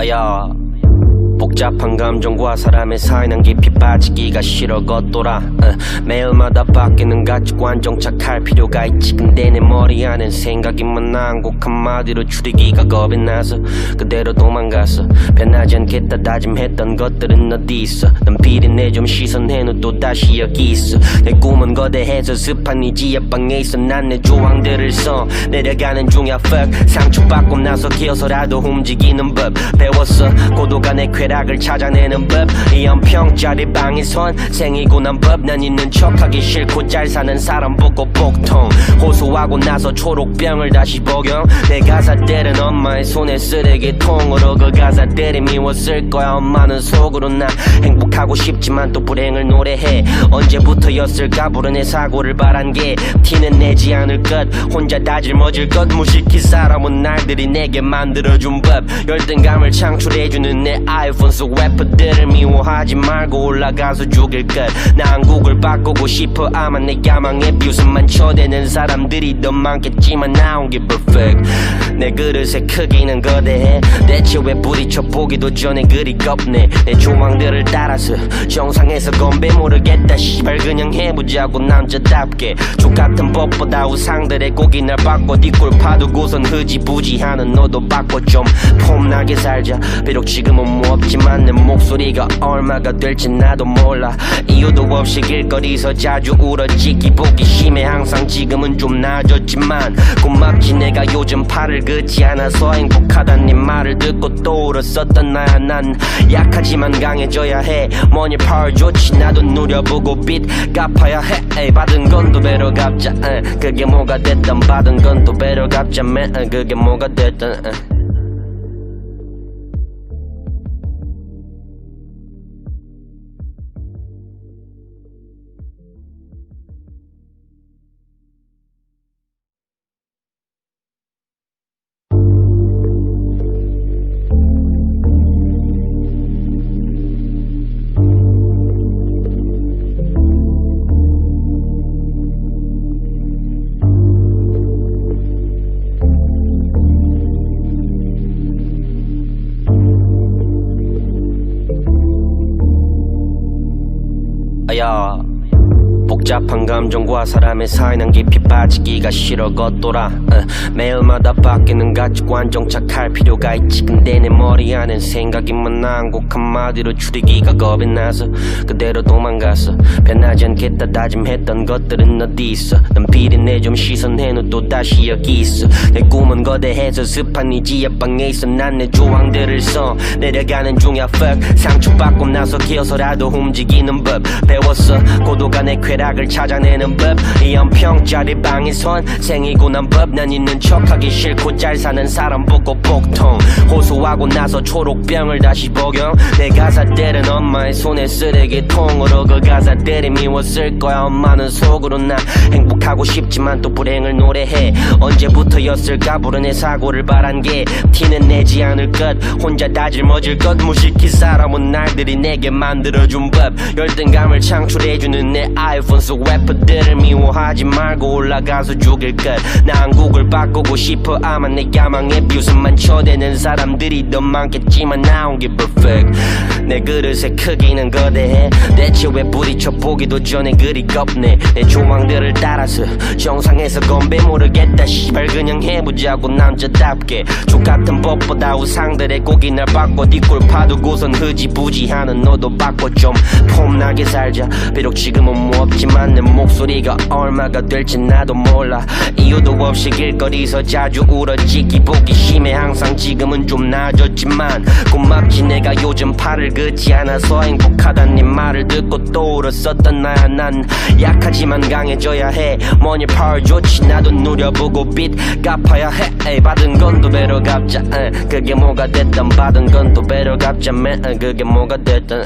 야 복잡한 감정과 사람의 사이 난 깊이 빠지기가 싫어 걷돌아 매일마다 바뀌는 가치관 정착할 필요가 있지. 근데 내 머리 안엔 생각이 많아. 한곡 한마디로 줄이기가 겁이 나서 그대로 도망갔어. 변하지 않겠다 다짐했던 것들은 어디 있어. 난 비린내 좀 씻어내는 또 다시 여기 있어. 내 꿈은 거대해서 습한 이 지하방에 있어. 난 내 조항들을 써 내려가는 중이야 fuck. 상처받고 나서 기어서라도 움직이는 법 배웠어. 고도가 내 쾌락을 찾아내는 법. 이 연평짜리 방에선 생이고 난 법. 난 있는 척하기 싫고 잘 사는 사람 보고 복통 호소하고 나서 초록병을 다시 복용. 내 가사들은 엄마의 손에 쓰레기통으로 그 가사들이 미웠을 거야. 엄마는 속으로 나 행복하고 싶지만 또 불행을 노래해. 언제부터였을까 불운의 사고를 바란 게 티는 내지 않을 것. 혼자 다 짊어질 것. 무식히 살아온 날들이 내게 만들어준 법. 열등감을 창출해주는 내 아이폰 속 래퍼들을 미워하지 말고 올라가서 죽일 것. 나 한국을 바꾸고 싶어. 아마 내 야망에 비웃음만 쳐대는 사람들이 더 많겠지만 I don't give a fuck. 내 그릇의 크기는 거대해. 대체 왜 부딪혀 보기도 전에 그리 겁내. 내 조망들을 따라서 정상에서 건배 모르겠다 씨발 그냥 해보자고 남자답게. 족같은 법보다 우상들의 고기 날 바꿔 뒷골 파두고선 흐지부지하는 너도 바꿔 좀 폼나게 살자. 비록 지금은 뭐 없지만 내 목소리가 얼마가 될지 나도 몰라. 이유도 없이 길거리에서 자주 울었지. 기복이 심해 항상. 지금은 좀 나아졌지만 고맙지 내가 요즘 팔을 긋지 않아서 행복하단 네 말을 듣고 또 울었었던 나야. 난 약하지만 강해져야 해. 머니 파워 좋지 나도 누려보고 빚 갚아야 해. 에이, 받은 건 두 배로 갚자. 그게 뭐가 됐든 받은 건 두 배로 갚자. 그게 뭐가 됐든 야 복잡한 감정과 사람의 사이 난 깊이 빠지기가 싫어 걷돌아 매일마다 바뀌는 가치관 정착할 필요가 있지. 근데 내 머리 안엔 생각이 많아. 한곡 한마디로 줄이기가 겁이 나서 그대로 도망갔어. 변하지 않겠다 다짐했던 것들은 어디 있어. 난 비린내 좀 씻어내는 또 다시 여기 있어. 내 꿈은 거대해서 습한 이 지하방에 있어. 난 내 조항들을 써 내려가는 중이야 fuck. 상처받고 나서 기어서라도 움직이는 법 배웠어. 고도가 내 쾌락을 찾아내는 법. 이 연평짜리 방에선 생이고 난 법. 난 있는 척하기 싫고 잘 사는 사람 보고 복통 호소하고 나서 초록병을 다시 복용. 내 가사들은 엄마의 손에 쓰레기통으로 그 가사들이 미웠을 거야. 엄마는 속으로 나 행복하고 싶지만 또 불행을 노래해. 언제부터였을까 불운의 사고를 바란 게 티는 내지 않을 것. 혼자 다 짊어질 것. 무식히 살아온 날들이 내게 만들어준 법. 열등감을 창출해주는 내 아이폰 속 래퍼들을 미워하지 말고 올라가서 죽일 것. 나 한국을 바꾸고 싶어. 아마 내 야망에 비웃음만 쳐대는 사람들이 더 많겠지만 I don't give a fuck. 내 그릇의 크기는 거대해. 대체 왜 부딪혀 보기도 전에 그리 겁내. 내 조망들을 따라서 정상에서 건배 모르겠다 씨발 그냥 해보자고 남자답게. 족같은 법보다 우상들의 고기 날 바꿔 뒷골 파두고선 흐지부지하는 너도 바꿔 좀 폼나게 살자. 비록 지금은 뭐 없지만 내 목소리가 얼마가 될지 나도 몰라. 이유도 없이 길거리에서 자주 울었지. 기복이 심해 항상. 지금은 좀 나아졌지만 고맙지 내가 요즘 팔을 긋지 않아서 행복하단 네 말을 듣고 또 울었었던 나야. 난 약하지만 강해져야 해. 머니 파워 좋지 나도 누려보고 빚 갚아야 해. 에이, 받은 건 두 배로 갚자. 그게 뭐가 됐든 받은 건 두 배로 갚자. 그게 뭐가 됐든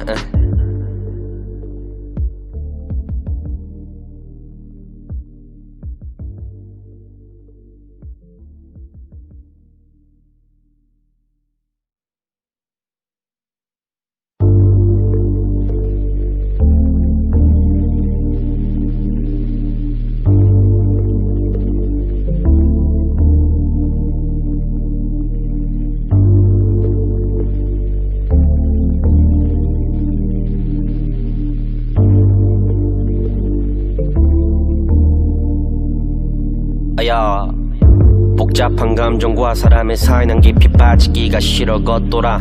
아야 복잡한 감정과 사람의 사이 난 깊이 빠지기가 싫어 걷돌아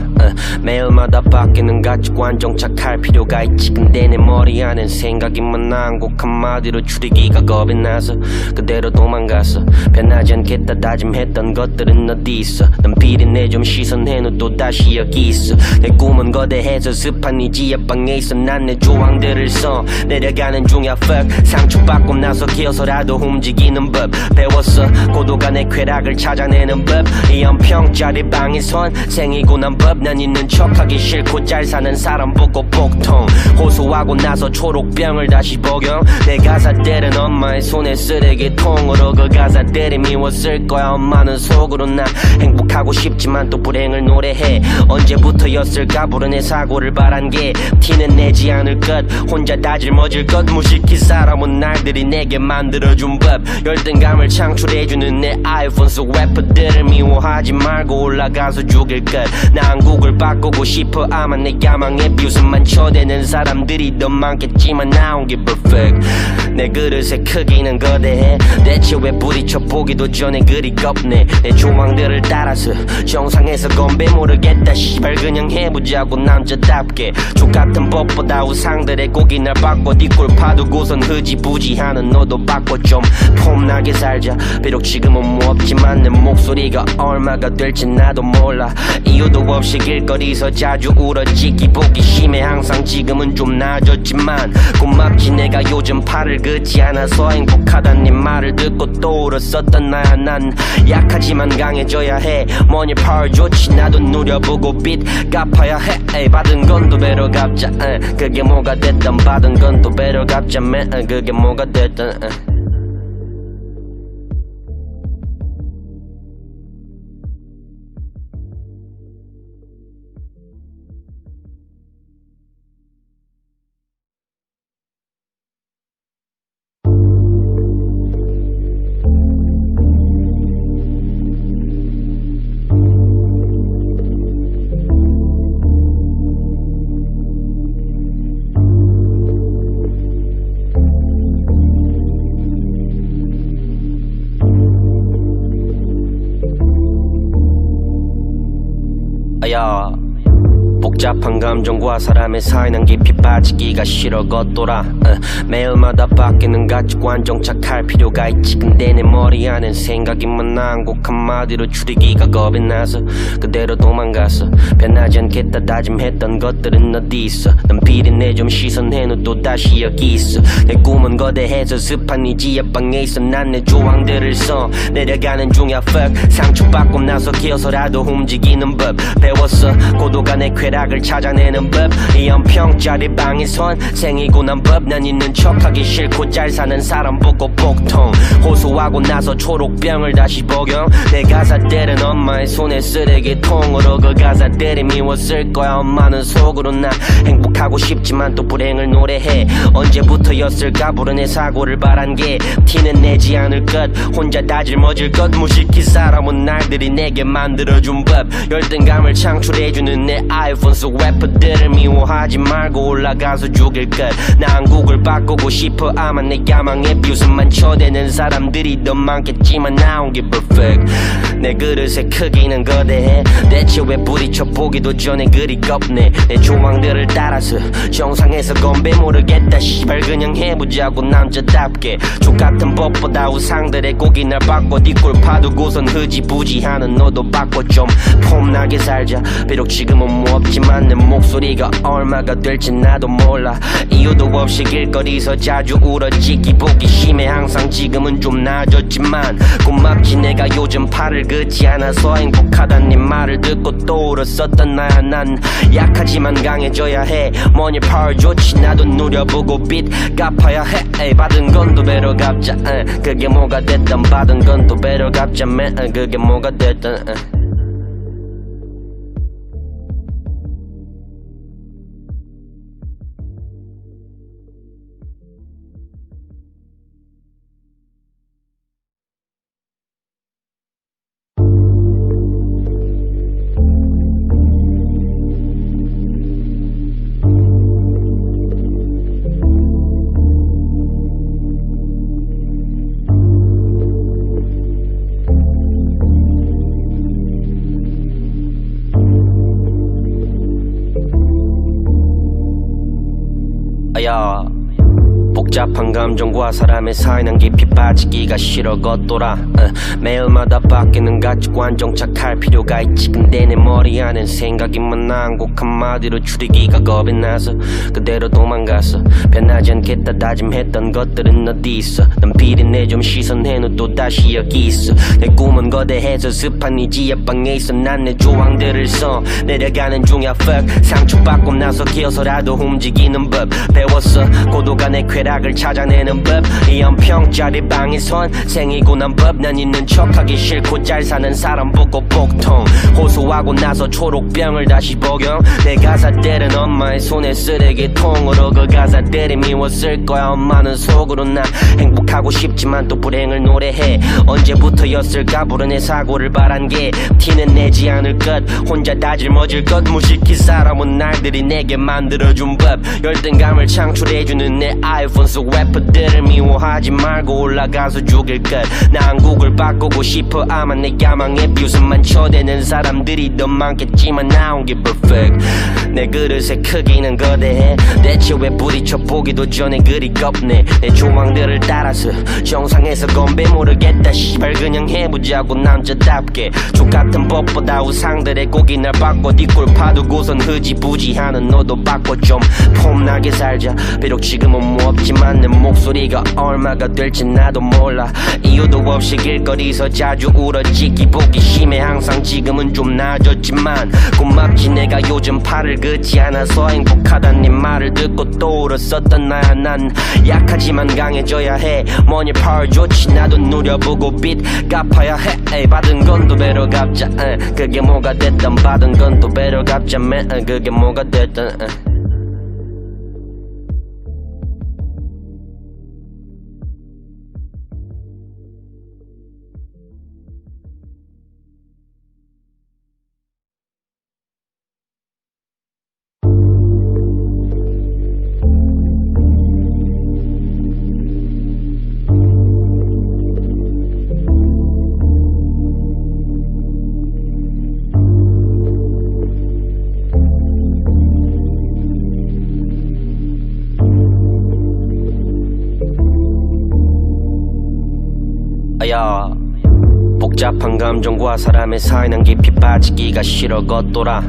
매일마다 바뀌는 가치관 정착할 필요가 있지. 근데 내 머리 안엔 생각이 많아. 한곡 한마디로 줄이기가 겁이 나서 그대로 도망갔어. 변하지 않겠다 다짐했던 것들은 어디 있어. 난 비린내 좀 씻어낸 후 또 다시 여기 있어. 내 꿈은 거대해서 습한 이 지하방에 있어. 난 내 조항들을 써 내려가는 중이야 fuck. 상처받고 나서 기어서라도 움직이는 법 배웠어. 고도가 내 쾌락을 찾아내는 법. 이 연평짜리 방에선 생이고 난 법. 난 있는 척하기 싫고 잘 사는 사람 보고 복통 호소하고 나서 초록병을 다시 복용. 내 가사들은 엄마의 손에 쓰레기통으로 그 가사들이 미웠을 거야. 엄마는 속으로 나 행복하고 싶지만 또 불행을 노래해. 언제부터였을까 불운의 사고를 바란 게 티는 내지 않을 것. 혼자 다 짊어질 것. 무식히 살아온 날들이 내게 만들어준 법. 열등감을 창출해주는 내 아이폰 속 래퍼들을 미워하지 말고 올라가서 죽일 것. 나 한국을 바꾸고 싶어. 아마 내 야망에 비웃음만 쳐대는 사람들이 더 많겠지만 I don't give a fuck. 내 그릇의 크기는 거대해. 대체 왜 부딪혀 보기도 전에 그리 겁내. 내 조망들을 따라서 정상에서 건배 모르겠다 시발 그냥 해보자고 남자답게. 족같은 법보다 우상들의 고기 날 바꿔 뒷골 파두고선 흐지부지하는 너도 바꿔 좀 폼나게 살자. 비록 지금은 뭐 없지만 내 목소리가 얼마가 될지 나도 몰라. 이유도 없이 길거리서 자주 울었지. 기복이 심해 항상. 지금은 좀 나아졌지만 고맙지 내가 요즘 팔을 긋지 않아서 행복하단 네 말을 듣고 또 울었었던 나야. 난 약하지만 강해져야 해. money power 좋지 나도 누려보고 빚 갚아야 해. 에이, 받은 건 또 배로 갚자. 그게 뭐가 됐든 받은 건 또 배로 갚자. 그게 뭐가 됐든 아야 복잡한 감정과 사람의 사이 난 깊이 빠지기가 싫어 걷돌아 매일마다 바뀌는 가치관 정착할 필요가 있지. 근데 내 머리 안엔 생각이 많아. 한곡 한마디로 줄이기가 겁이 나서 그대로 도망갔어. 변하지 않겠다 다짐했던 것들은 어디 있어. 난 비린내 좀 씻어낸 후 또 다시 여기 있어. 내 꿈은 거대해서 습한 이 지하방에 있어. 난 내 조항들을 써 내려가는 중이야 fuck. 상처받고 나서 기어서라도 움직이는 법 배웠어. 고도가 내 쾌락을 찾아내는 법. 이 연평짜리 방에선 생이고 난 법. 난 있는 척하기 싫고 잘 사는 사람 보고 복통 호소하고 나서 초록병을 다시 복용. 내 가사들은 엄마의 손에 쓰레기통으로 그 가사들이 미웠을 거야. 엄마는 속으로 나 행복하고 싶지만 또 불행을 노래해. 언제부터였을까 불운의 사고를 바란 게 티는 내지 않을 것. 혼자 다 짊어질 것. 무식히 살아온 날들이 내게 만들어준 법. 열등감을 창출해주는 내 아이폰 속 래퍼들을 미워하지 말고 올라가서 죽일 것. 나 한국을 바꾸고 싶어. 아마 내 야망에 비웃음만 쳐대는 사람들이 더 많겠지만 I don't give a fuck. 내 그릇의 크기는 거대해. 대체 왜 부딪혀 보기도 전에 그리 겁내. 내 조망들을 따라서 정상에서 건배 모르겠다 시발 그냥 해보자고 남자답게. 족같은 법보다 우상들의 고기 날 바꿔 뒷골 파두고선 흐지부지하는 너도 바꿔 좀 폼나게 살자. 비록 지금은 뭐 없지만 내 목소리가 얼마가 될지 나도 몰라. 이유도 없이 길거리서 자주 울었지. 기복이 심해 항상. 지금은 좀 나아졌지만 고맙지 내가 요즘 팔을 긋지 않아서 행복하단 네 말을 듣고 또 울었었던 나야. 난 약하지만 강해져야 해. money power 좋지 나도 누려보고 빚 갚아야 해. 에이, 받은 건 또 배로 갚자. 그게 뭐가 됐든 받은 건 또 배로 갚자. 그게 뭐가 됐든 아야 복잡한 감정과 사람의 사이 난 깊이 빠지기가 싫어 걷돌아 매일마다 바뀌는 가치관 정착할 필요가 있지. 근데 내 머리 안엔 생각이 많아. 한곡 한마디로 줄이기가 겁이 나서 그대로 도망갔어. 변하지 않겠다 다짐했던 것들은 어디 있어. 난 비린내 좀 씻어낸 후 또다시 여기 있어. 내 꿈은 거대해서 습한 이 지하방에 있어. 난 내 조항들을 써 내려가는 중이야 fuck. 상처받고 나서 기어서라도 움직이는 법 배웠어. 고도가 내 쾌락을 찾아내는 법. 이 연평짜리 방에선 생이고 난 법. 난 있는 척하기 싫고 잘 사는 사람 보고 복통 호소하고 나서 초록병을 다시 복용. 내 가사들은 엄마의 손에 쓰레기통으로 그 가사들이 미웠을 거야. 엄마는 속으로 나 행복하고 싶지만 또 불행을 노래해. 언제부터였을까 불운의 사고를 바란 게 티는 내지 않을 것. 혼자 다 짊어질 것. 무식히 살아온 날들이 내게 만들어준 법. 열등감을 창출해주는 내 아이폰 속 래퍼들을 미워하지 말고 올라가서 죽일 것. 나 한국을 바꾸고 싶어. 아마 내 야망에 비웃음만 쳐대는 사람들이 더 많겠지만 I don't give a fuck. 내 그릇의 크기는 거대해. 대체 왜 부딪혀 보기도 전에 그리 겁내. 내 조항들을 따라서 정상에서 건배 모르겠다 씨발 그냥 해보자고 남자답게. 족같은 법보다 우상들의 고기 날 바꿔 뒷골 파두고선 흐지부지하는 너도 바꿔 좀 폼나게 살자. 비록 지금은 뭐 없지만 내 목소리가 얼마가 될지 나도 몰라. 이유도 없이 길거리서 자주 울었지. 기복이 심해 항상. 지금은 좀 나아졌지만 고맙지 내가 요즘 팔을 긋지 않아서 행복하단 네 말을 듣고 또 울었었던 나야. 난 약하지만 강해져야 해. 뭐니 파워 좋지 나도 누려보고 빚 갚아야 해. 에이, 받은 건 또 배로 갚자. 그게 뭐가 됐든 받은 건 또 배로 갚자. 그게 뭐가 됐든 아야 복잡한 감정과 사람의 사이 난 깊이 빠지기가 싫어 걷돌아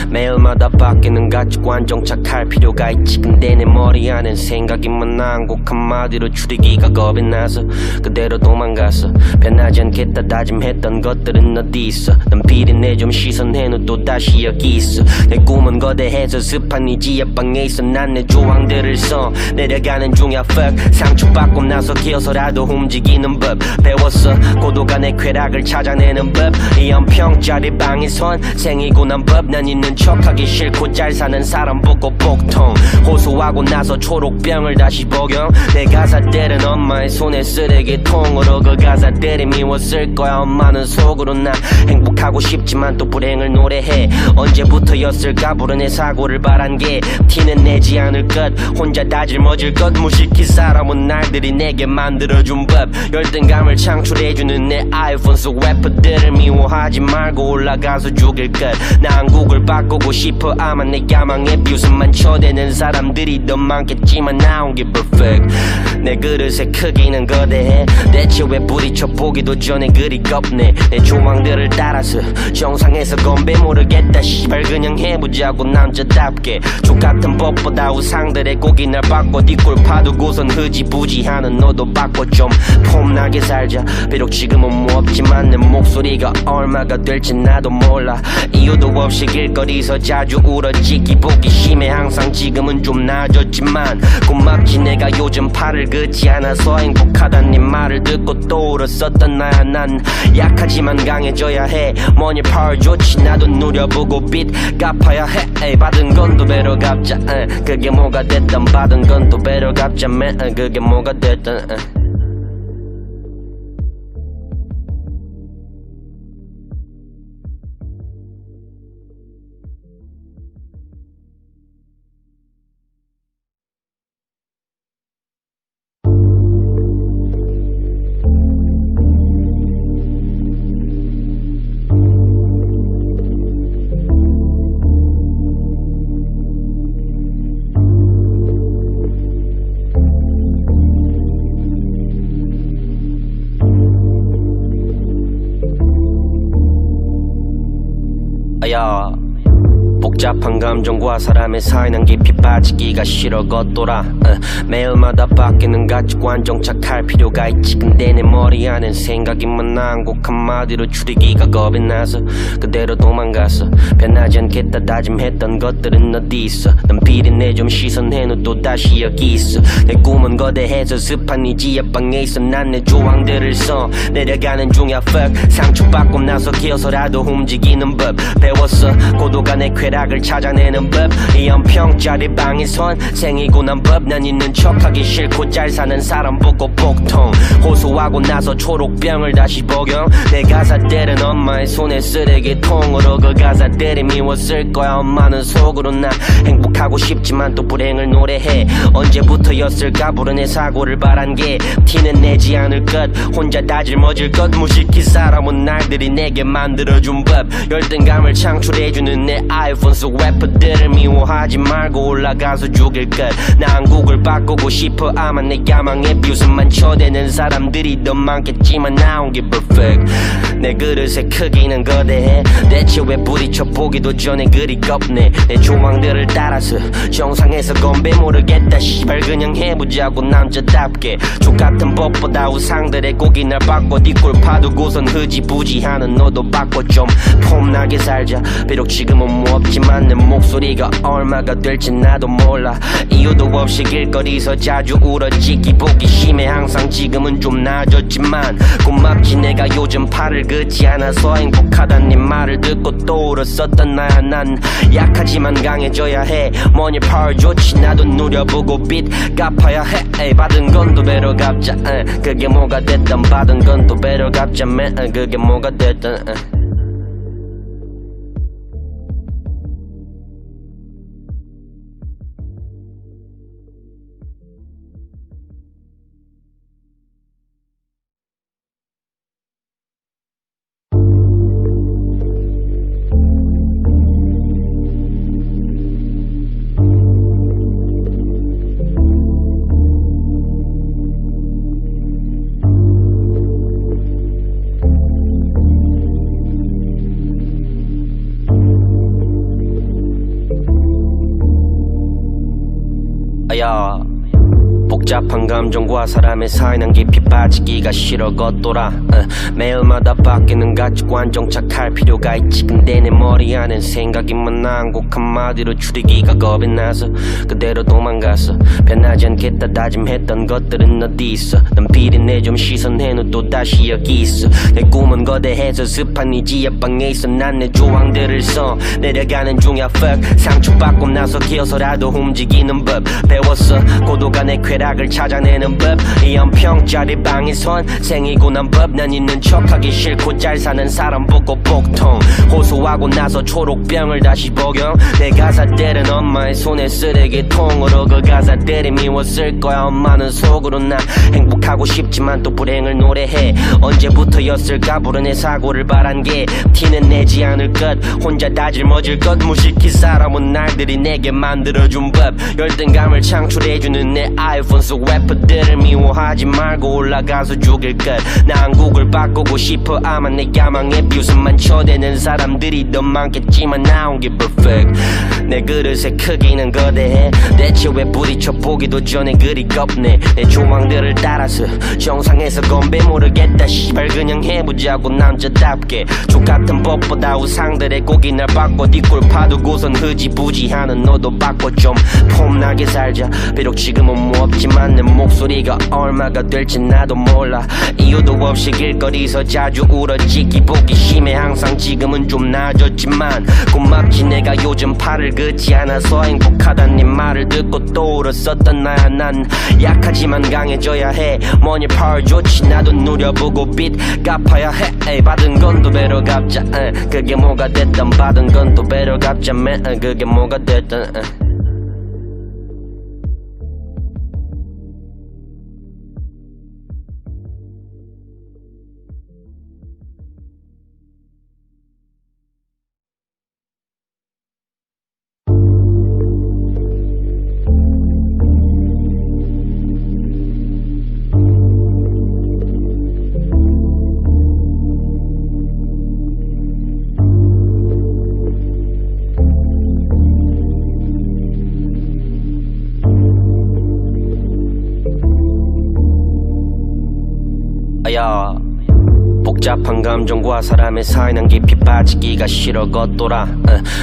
매일마다 바뀌는 가치관 정착할 필요가 있지. 근데 내 머리 안엔 생각이 많아. 한곡 한마디로 줄이기가 겁이 나서 그대로 도망갔어. 변하지 않겠다 다짐했던 것들은 어디 있어. 난 비린내 좀 씻어낸 후 또다시 여기 있어. 내 꿈은 거대해서 습한 이 지하방에 있어. 난 내 조항들을 써 내려가는 중이야 fuck. 상처받고 나서 기어서라도 움직이는 법 배웠어. 고도가 내 쾌락을 찾아내는 법. 이 연평짜리 방에선 생이고 난 법. 난 있는 척하기 싫고 잘 사는 사람 보고 복통 호소하고 나서 초록병을 다시 복용. 내 가사들은 엄마의 손에 쓰레기통으로 그 가사들이 미웠을 거야. 엄마는 속으로 나 행복하고 싶지만 또 불행을 노래해. 언제부터였을까 불운의 사고를 바란 게 티는 내지 않을 것. 혼자 다 짊어질 것. 무식히 살아온 날들이 내게 만들어준 법. 열등감을 창출해주는 내 아이폰 속 래퍼들을 미워하지 말고 올라가서 죽일 것. 나 한국을 바꾸고 싶어. 아마 내 야망에 비웃음만 쳐대는 사람들이 더 많겠지만 I don't give a fuck. 내 그릇의 크기는 거대해. 대체 왜 부딪혀 보기도 전에 그리 겁내. 내 조항들을 따라서 정상에서 건배 모르겠다 씨발 그냥 해보자고 남자답게. 족같은 법보다 우상들의 고기 날 바꿔 뒷골 파두고선 흐지부지하는 너도 바꿔 좀 폼나게 살자. 비록 지금은 뭐 없지만 내 목소리가 얼마가 될지 나도 몰라. 이유도 없이 길거리서 자주 울었지. 기복이 심해 항상. 지금은 좀 나아졌지만 고맙지 내가 요즘 팔을 긋지 않아서 행복하단 네 말을 듣고 또 울었었던 나야. 난 약하지만 강해져야 해. 뭐니 파워 좋지 나도 누려보고 빚 갚아야 해. 에이, 받은 건 또 배로 갚자. 그게 뭐가 됐든 받은 건 또 배로 갚자. 그게 뭐가 됐든 아야 복잡한 감정과 사람의 사이 난 깊이 빠지기가 싫어 걷돌아 매일마다 바뀌는 가치관 정착할 필요가 있지. 근데 내 머리 안엔 생각이 많아. 한국 한마디로 줄이기가 겁이 나서 그대로 도망갔어. 변하지 않겠다 다짐했던 것들은 어디 있어. 난 비린내 좀 씻어낸 후 또 다시 여기 있어. 내 꿈은 거대해서 습한 이 지하방에 있어. 난 내 조항들을 써 내려가는 중이야 fuck. 상처받고 나서 기어서라도 움직이는 법 배웠어. 고도가 내 쾌락을 찾아내는 법. 이 연평짜리 방에선 생이고 난 법. 난 있는 척하기 싫고 잘 사는 사람 보고 복통 호소하고 나서 초록병을 다시 복용. 내 가사들은 엄마의 손에 쓰레기통으로 그 가사들이 미웠을 거야. 엄마는 속으로 나 행복하고 싶지만 또 불행을 노래해. 언제부터였을까 불운의 사고를 바란 게 티는 내지 않을 것. 혼자 다 짊어질 것. 무식히 살아온 날들이 내게 만들어준 법. 열등감을 창출해주는 내 아이폰 속 래퍼들을 미워하지 말고 올라가서 죽일 것. 나 한국을 바꾸고 싶어. 아마 내 야망에 비웃음만 쳐대는 사람들이 더 많겠지만 I don't give a fuck. 내 그릇의 크기는 거대해. 대체 왜 부딪혀 보기도 전에 그리 겁내. 내 조망들을 따라서 정상에서 건배 모르겠다 시발 그냥 해보자고 남자답게. 족같은 법보다 우상들의 고기 날 바꿔 뒷골 파두고선 흐지부지하는 너도 바꿔 좀 폼나게 살자. 비록 지금은 뭐 없지만 내 목소리가 얼마가 될지 나도 몰라. 이유도 없이 길거리에서 자주 울었지. 기복이 심해 항상. 지금은 좀 나아졌지만 고맙지 내가 요즘 팔을 긋지 않아서. 행복하단 네 말을 듣고 또 울었었던 나야. 난 약하지만 강해져야 해. 뭐니 파워 좋지 나도 누려보고 빚 갚아야 해. 에이, 받은 건 또 배로 갚자. 그게 뭐가 됐든 받은 건 또 배로 갚자. 그게 뭐가 됐든 아야 복잡한 감정과 사람의 사이 난 깊이 빠지기가 싫어 걷돌아 매일마다 바뀌는 가치관 정착할 필요가 있지. 근데 내 머리 안엔 생각이 많아. 한국 한마디로 줄이기가 겁이 나서 그대로 도망갔어. 변하지 않겠다 다짐했던 것들은 어디 있어. 난 비린내 좀 씻어낸 후 또 다시 여기 있어. 내 꿈은 거대해서 습한 이 지하방에 있어. 난 내 조항들을 써 내려가는 중이야 fuck. 상처받고 나서 기어서라도 움직이는 법 배웠어. 고도가 내 쾌락을 찾아내는 법. 이 연평짜리 방에선 생이고 난 법. 난 있는 척하기 싫고 잘 사는 사람 보고 복통 호소하고 나서 초록병을 다시 복용. 내 가사들은 엄마의 손에 쓰레기통으로 그 가사들이 미웠을 거야. 엄마는 속으로 나 행복하고 싶지만 또 불행을 노래해. 언제부터였을까 불운의 사고를 바란 게 티는 내지 않을 것. 혼자 다 짊어질 것. 무식히 살아온 날들이 내게 만들어준 법. 열등감을 창출해주는 내 아이폰 속 래퍼들을 미워하지 말고 올라가서 죽일 것. 나 한국을 바꾸고 싶어. 아마 내 야망에 비웃음만 쳐대는 사람들이 더 많겠지만 I don't give a fuck. 내 그릇의 크기는 거대해. 대체 왜 부딪혀 보기도 전에 그리 겁내. 내 조망들을 따라서 정상에서 건배 모르겠다 시발 그냥 해보자고 남자답게. 족같은 법보다 우상들의 고기 날 바꿔 뒷골 파두고선 흐지부지하는 너도 바꿔 좀 폼나게 살자. 비록 지금은 뭐 없지만 내 목소리가 얼마가 될지 나도 몰라. 이유도 없이 길거리에서 자주 울었지. 기복이 심해 항상. 지금은 좀 나아졌지만 고맙지 내가 요즘 팔을 긋지 않아서. 행복하단 네 말을 듣고 또 울었었던 나야. 난 약하지만 강해져야 해. 뭐니 파워 좋지 나도 누려보고 빚 갚아야 해. 에이, 받은 건 또 배로 갚자. 그게 뭐가 됐든 받은 건 또 배로 갚자. 그게 뭐가 됐든 아야 복잡한 감정과 사람의 사이 난 깊이 빠지기가 싫어 걷돌아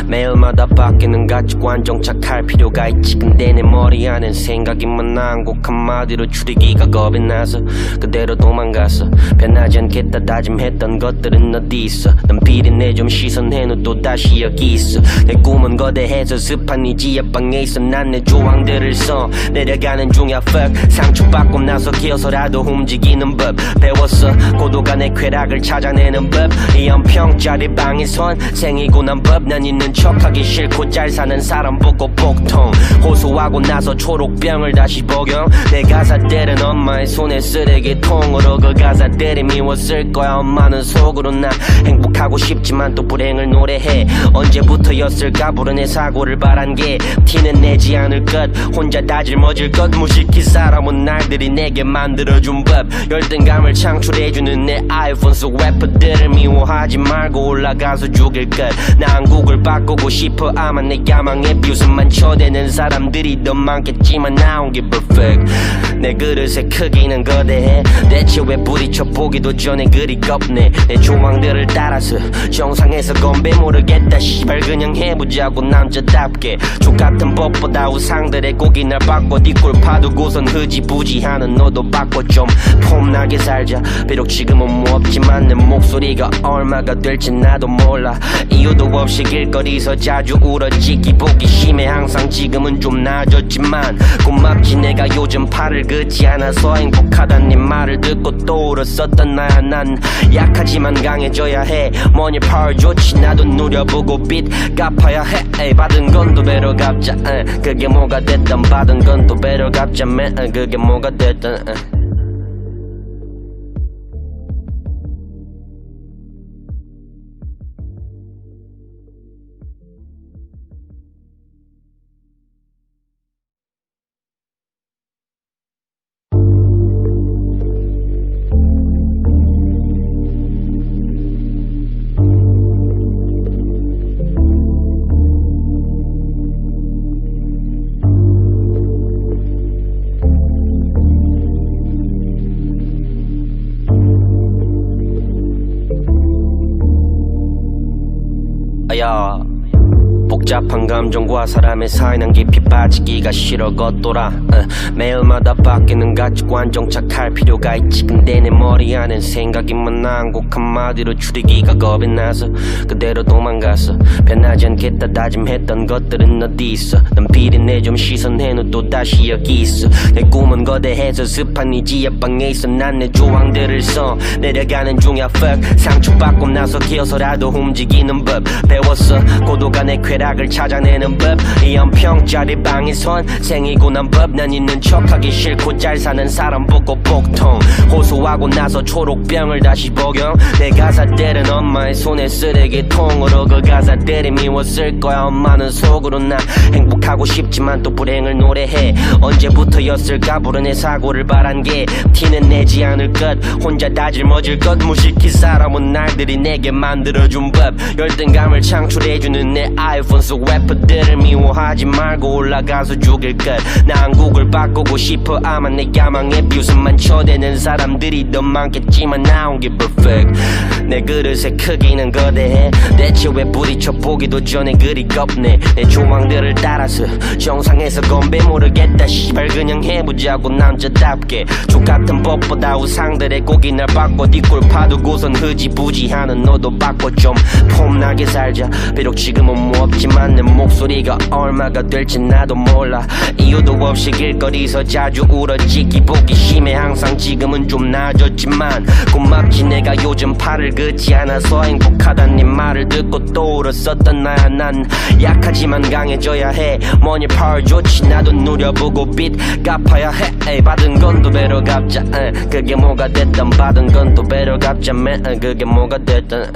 매일마다 바뀌는 가치관 정착할 필요가 있지. 근데 내 머리 안엔 생각이 많아. 한곡 한마디로 줄이기가 겁이 나서 그대로 도망갔어. 변하지 않겠다 다짐했던 것들은 어디 있어. 난 비린내 좀 씻어내놓 또 다시 여기 있어. 내 꿈은 거대해서 습한 이 지하방에 있어. 난 내 조항들을 써 내려가는 중이야 fuck. 상처받고 나서 기어서라도 움직이는 법 배웠어. 고도가 내 쾌락을 찾아내는 법. 이 연평짜리 방에선 생이고 난 법. 난 있는 척하기 싫고 잘 사는 사람 보고 복통. 호소하고 나서 초록병을 다시 복용. 내 가사들은 엄마의 손에 쓰레기통으로 그 가사들이 미웠을 거야. 엄마는 속으로 나 행복하고 싶지만 또 불행을 노래해. 언제부터였을까 불운의 사고를 바란 게 티는 내지 않을 것. 혼자 다 짊어질 것. 무식히 살아온 날들이 내게 만들어준 법. 열등감을 창출해주는 내 아이폰 속 래퍼들을 미워하지 말고 올라가서 죽일 것. 나 한국을 바꾸고 싶어. 아마 내 야망에 비웃음만 쳐대는 사람들이 더 많겠지만 I don't give a fuck. 내 그릇의 크기는 거대해. 대체 왜 부딪혀 보기도 전에 그리 겁내. 내 조항들을 따라서 정상에서 건배 모르겠다 씨발 그냥 해보자고 남자답게. 족같은 법보다 우상들의 고기 날 바꿔 뒷골 파두고선 흐지부지하는 너도 바꿔 좀 폼나게 살자. 비록 지금은 뭐 없지만 내 목소리가 얼마가 될지 나도 몰라. 이유도 없이 길거리에서 자주 울었지. 기복이 심해 항상. 지금은 좀 나아졌지만 고맙지 내가 요즘 팔을 긋지 않아서 행복하단 네 말을 듣고 또 울었었던 나야. 난 약하지만 강해져야 해. money power 좋지 나도 누려보고 빚 갚아야 해. 에이, 받은 건 또 배로 갚자. 그게 뭐가 됐든 받은 건 또 배로 갚자. 그게 뭐가 됐든 아야 복잡한 감정과 사람의 사이 난 깊이 빠지기가 싫어 걷돌아 매일마다 바뀌는 가치관 정착할 필요가 있지. 근데 내 머리 안엔 생각이 많아. 한곡 한마디로 줄이기가 겁이 나서 그대로 도망갔어. 변하지 않겠다 다짐했던 것들은 어디 있어. 난 비린내 좀 씻어내놓 또 다시 여기 있어. 내 꿈은 거대해서 습한 이 지하방에 있어. 난 내 조항들을 써 내려가는 중이야 fuck. 상처받고 나서 기어서라도 움직이는 법 배웠어. 고도가 내 쾌락을 찾아내는 법. 이 연평짜리 방에선 생이고 난 법. 난 있는 척하기 싫고 잘 사는 사람 보고 복통. 호소하고 나서 초록병을 다시 복용. 내 가사들은 엄마의 손에 쓰레기통으로 그 가사들이 미웠을 거야. 엄마는 속으로 나 행복하고 싶지만 또 불행을 노래해. 언제부터였을까 불운의 사고를 바란 게 티는 내지 않을 것. 혼자 다 짊어질 것. 무식히 살아온 날들이 내게 만들어준 법. 열등감을 창출해주는 내 아이폰 속 래퍼들을 미워하지 말고 올라가서 죽일 것. 나 한국을 바꾸고 싶어. 아마 내 야망에 비웃음만 쳐대는 사람들이 더 많겠지만 I don't give a fuck. 내 그릇의 크기는 거대해. 대체 왜 부딪혀 보기도 전에 그리 겁내. 내 조항들을 따라서 정상에서 건배 모르겠다 씨발 그냥 해보자고 남자답게. 족같은 법보다 우상들의 고기 날 바꿔 뒷골 파두고선 흐지부지하는 너도 바꿔 좀 폼나게 살자. 비록 지금은 뭐 없지만 내 목소리가 얼마가 될지 나도 몰라. 이유도 없이 길거리에서 자주 울었지. 기복이 심해 항상. 지금은 좀 나아졌지만 고맙지 내가 요즘 팔을 긋지 않아서 행복하단 네 말을 듣고 또 울었었던 나야. 난 약하지만 강해져야 해. money power 좋지 나도 누려보고 빚 갚아야 해. 에이, 받은 건 또 배로 갚자. 그게 뭐가 됐든 받은 건 또 배로 갚자. 그게 뭐가 됐든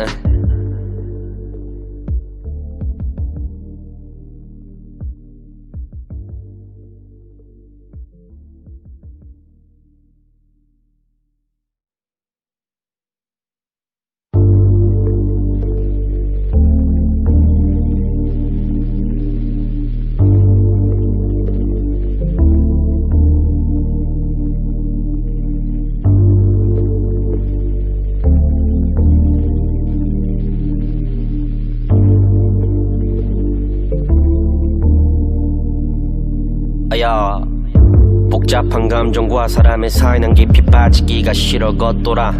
아야 복잡한 감정과 사람의 사이 난 깊이 빠지기가 싫어 걷돌아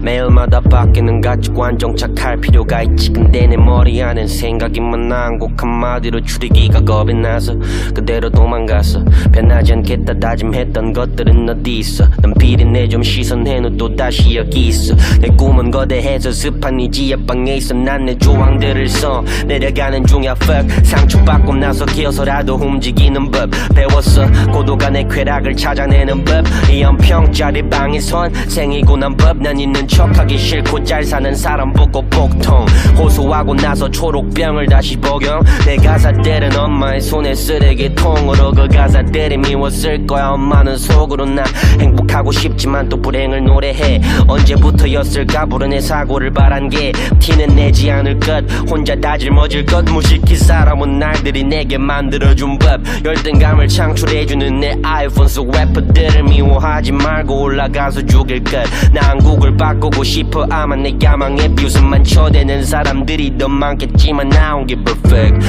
매일마다 바뀌는 가치관 정착할 필요가 있지. 근데 내 머리 안엔 생각이 많아. 한곡 한마디로 줄이기가 겁이 나서 그대로 도망갔어. 변하지 않겠다 다짐했던 것들은 어디 있어. 난 비린내 좀 씻어낸 후 또 다시 여기 있어. 내 꿈은 거대해서 습한 이 지하방에 있어. 난 내 조항들을 써 내려가는 중이야 fuck. 상처받고 나서 기어서라도 움직이는 법 배웠어. 고도가 내 쾌락을 찾아내는 법. 이 연평짜리 방에선 생이고 난 법. 난 있는 척하기 싫고 잘 사는 사람 보고 복통 호소하고 나서 초록병을 다시 복용. 내 가사들은 엄마의 손에 쓰레기통으로 그 가사들이 미웠을 거야. 엄마는 속으로 나 행복하고 싶지만 또 불행을 노래해. 언제부터였을까 불운의 사고를 바란 게 티는 내지 않을 것. 혼자 다 짊어질 것. 무식히 살아온 날들이 내게 만들어준 법. 열등감을 창출해주는 내 아이폰 속 래퍼들을 미워하지 말고 올라가서 죽일 것. 나 한국을 바꾸고 싶어. 아마 내 야망에 비웃음만 쳐대는 사람들이 더 많겠지만 I don't give a fuck.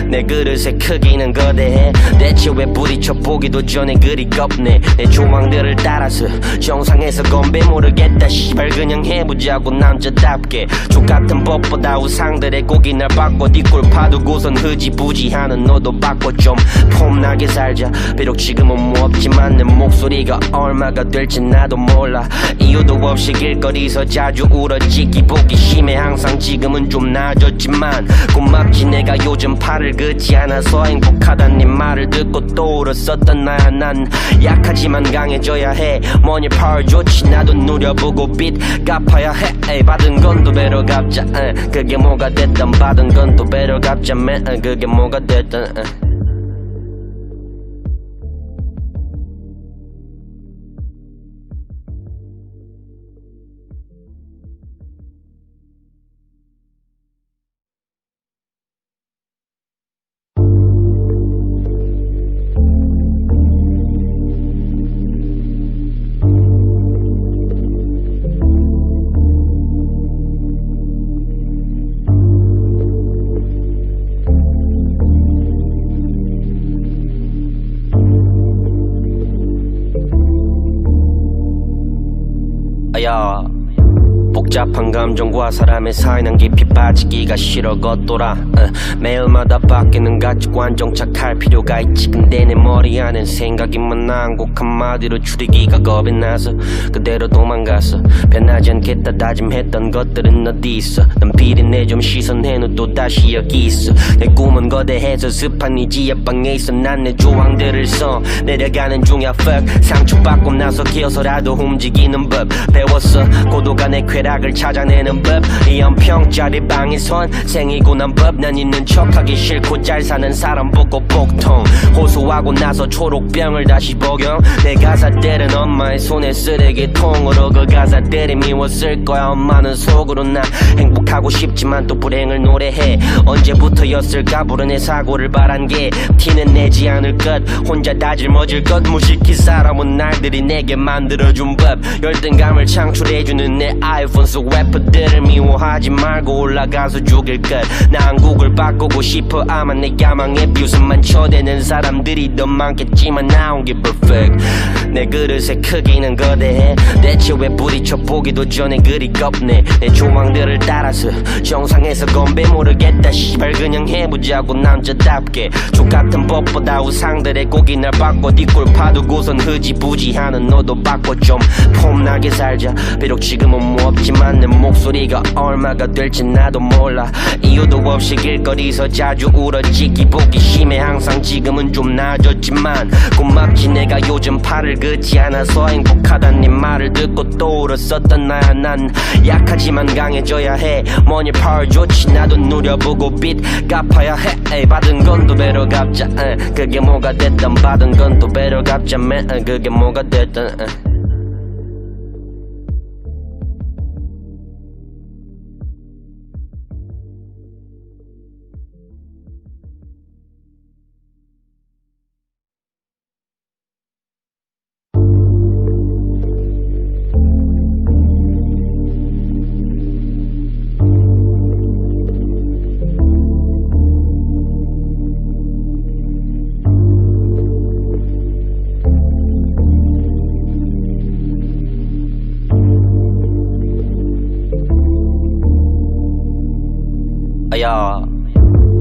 내 그릇의 크기는 거대해. 대체 왜 부딪혀 보기도 전에 그리 겁내. 내 조망들을 따라서 정상에서 건배 모르겠다 씨발 그냥 해보자고 남자답게. 족같은 법보다 우상들의 고기 날 바꿔 뒷골 파두고선 흐지부지하는 너도 바꿔 좀 폼나게 살자. 비록 지금은 뭐 없지만 내 목소리가 얼마가 될지 나도 몰라. 이유도 없이 길거리서 자주 울었지. 기복이 심해 항상. 지금은 좀 나아졌지만 고맙지 내가 요즘 팔을 긋지 않아서 행복하단 네 말을 듣고 또 울었었던 나야. 난 약하지만 강해져야 해. 뭐니 파워 좋지 나도 누려보고 빚 갚아야 해. 에이, 받은 건 또 배로 갚자. 그게 뭐가 됐든 받은 건 또 배로 갚자. man. 그게 뭐가 됐든 아야 복잡한 감정과 사람의 사이 난 깊이 빠지기가 싫어 걷돌아 매일마다 바뀌는 가치관 정착할 필요가 있지. 근데 내 머리 안엔 생각이 많아. 한곡 한마디로 줄이기가 겁이 나서 그대로 도망갔어. 변하지 않겠다 다짐했던 것들은 어디 있어. 난 비린내 좀 씻어낸 후 또 다시 여기 있어. 내 꿈은 거대해서 습한 이 지하방에 있어. 난 내 조항들을 써 내려가는 중이야 fuck. 상처받고 나서 기어서라도 움직이는 법 배웠어. 고도가 내 쾌락을 찾아내는 법. 이 연평짜리 방에선 생이고 난 법. 난 있는 척하기 싫고 잘 사는 사람 보고 복통 호소하고 나서 초록병을 다시 복용. 내 가사들은 엄마의 손에 쓰레기통으로 그 가사들이 미웠을 거야. 엄마는 속으로 나 행복하고 싶지만 또 불행을 노래해. 언제부터였을까 불운의 사고를 바란 게 티는 내지 않을 것. 혼자 다 짊어질 것. 무식히 살아온 날들이 내게 만들어준 법. 열등감을 창출해주는 내 아이폰 속 래퍼들을 미워하지 말고 올라가서 죽일 것. 나 한국을 바꾸고 싶어. 아마 내 야망에 비웃음만 쳐대는 사람들이 더 많겠지만 I don't give a fuck. 내 그릇의 크기는 거대해. 대체 왜 부딪혀 보기도 전에 그리 겁내. 내 조망들을 따라서 정상에서 건배 모르겠다 씨발 그냥 해보자고 남자답게. 족같은 법보다 우상들의 고기 날 바꿔 뒷골 파두고선 흐지부지하는 너도 바꿔 좀 폼나게 살자. 비록 지금은 뭐 없지만 내 목소리가 얼마가 될지 나도 몰라. 이유도 없이 길거리서 자주 울었지. 기복이 심해 항상. 지금은 좀 나아졌지만 고맙지 내가 요즘 팔을 긋지 않아서 행복하단 네 말을 듣고 또 울었었던 나야. 난 약하지만 강해져야 해. 뭐니 파워 좋지 나도 누려보고 빚 갚아야 해. 에이, 받은 건 또 배로 갚자. 그게 뭐가 됐든 받은 건 또 배로 갚자. man. 그게 뭐가 됐든 아야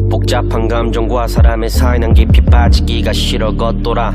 복잡한 감정과 사람의 사이 난 깊이 빠지기가 싫어 걷돌아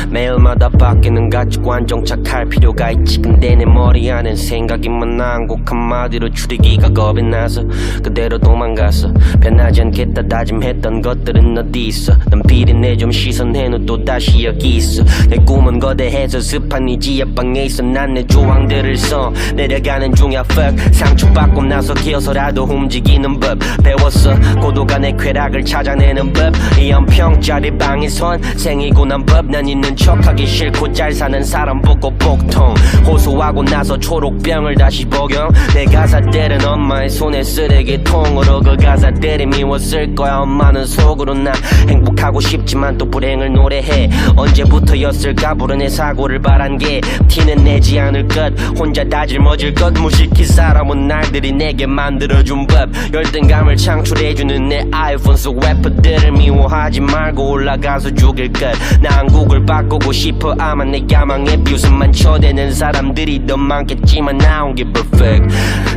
매일마다 바뀌는 가치관 정착할 필요가 있지. 근데 내 머리 안엔 생각이 많아. 한곡 한마디로 줄이기가 겁이 나서 그대로 도망갔어. 변하지 않겠다 다짐했던 것들은 어디 있어. 난 비린내 좀 씻어낸 후 또 다시 여기 있어. 내 꿈은 거대해서 습한 이 지하방에 있어. 난 내 조항들을 써 내려가는 중이야 fuck. 상처받고 나서 기어서라도 움직이는 법 배웠어. 고도가 내 쾌락을 찾아내는 법. 이 연평짜리 방에선 생이고 난 법. 난 있는 척하기 싫고 잘 사는 사람 보고 복통 호소하고 나서 초록병을 다시 복용. 내 가사들은 엄마의 손에 쓰레기통으로 그 가사들이 미웠을 거야. 엄마는 속으로 나 행복하고 싶지만 또 불행을 노래해. 언제부터였을까 불운의 사고를 바란 게 티는 내지 않을 것. 혼자 다 짊어질 것. 무식히 살아온 날들이 내게 만들어준 법. 열등감을 창출해주는 내 아이폰 속 래퍼들을 미워하지 말고 올라가서 죽일 것. 나 한국을 바꾸고 싶어. 아마 내 야망에 비웃음만 쳐대는 사람들이 더 많겠지만 I don't give a fuck.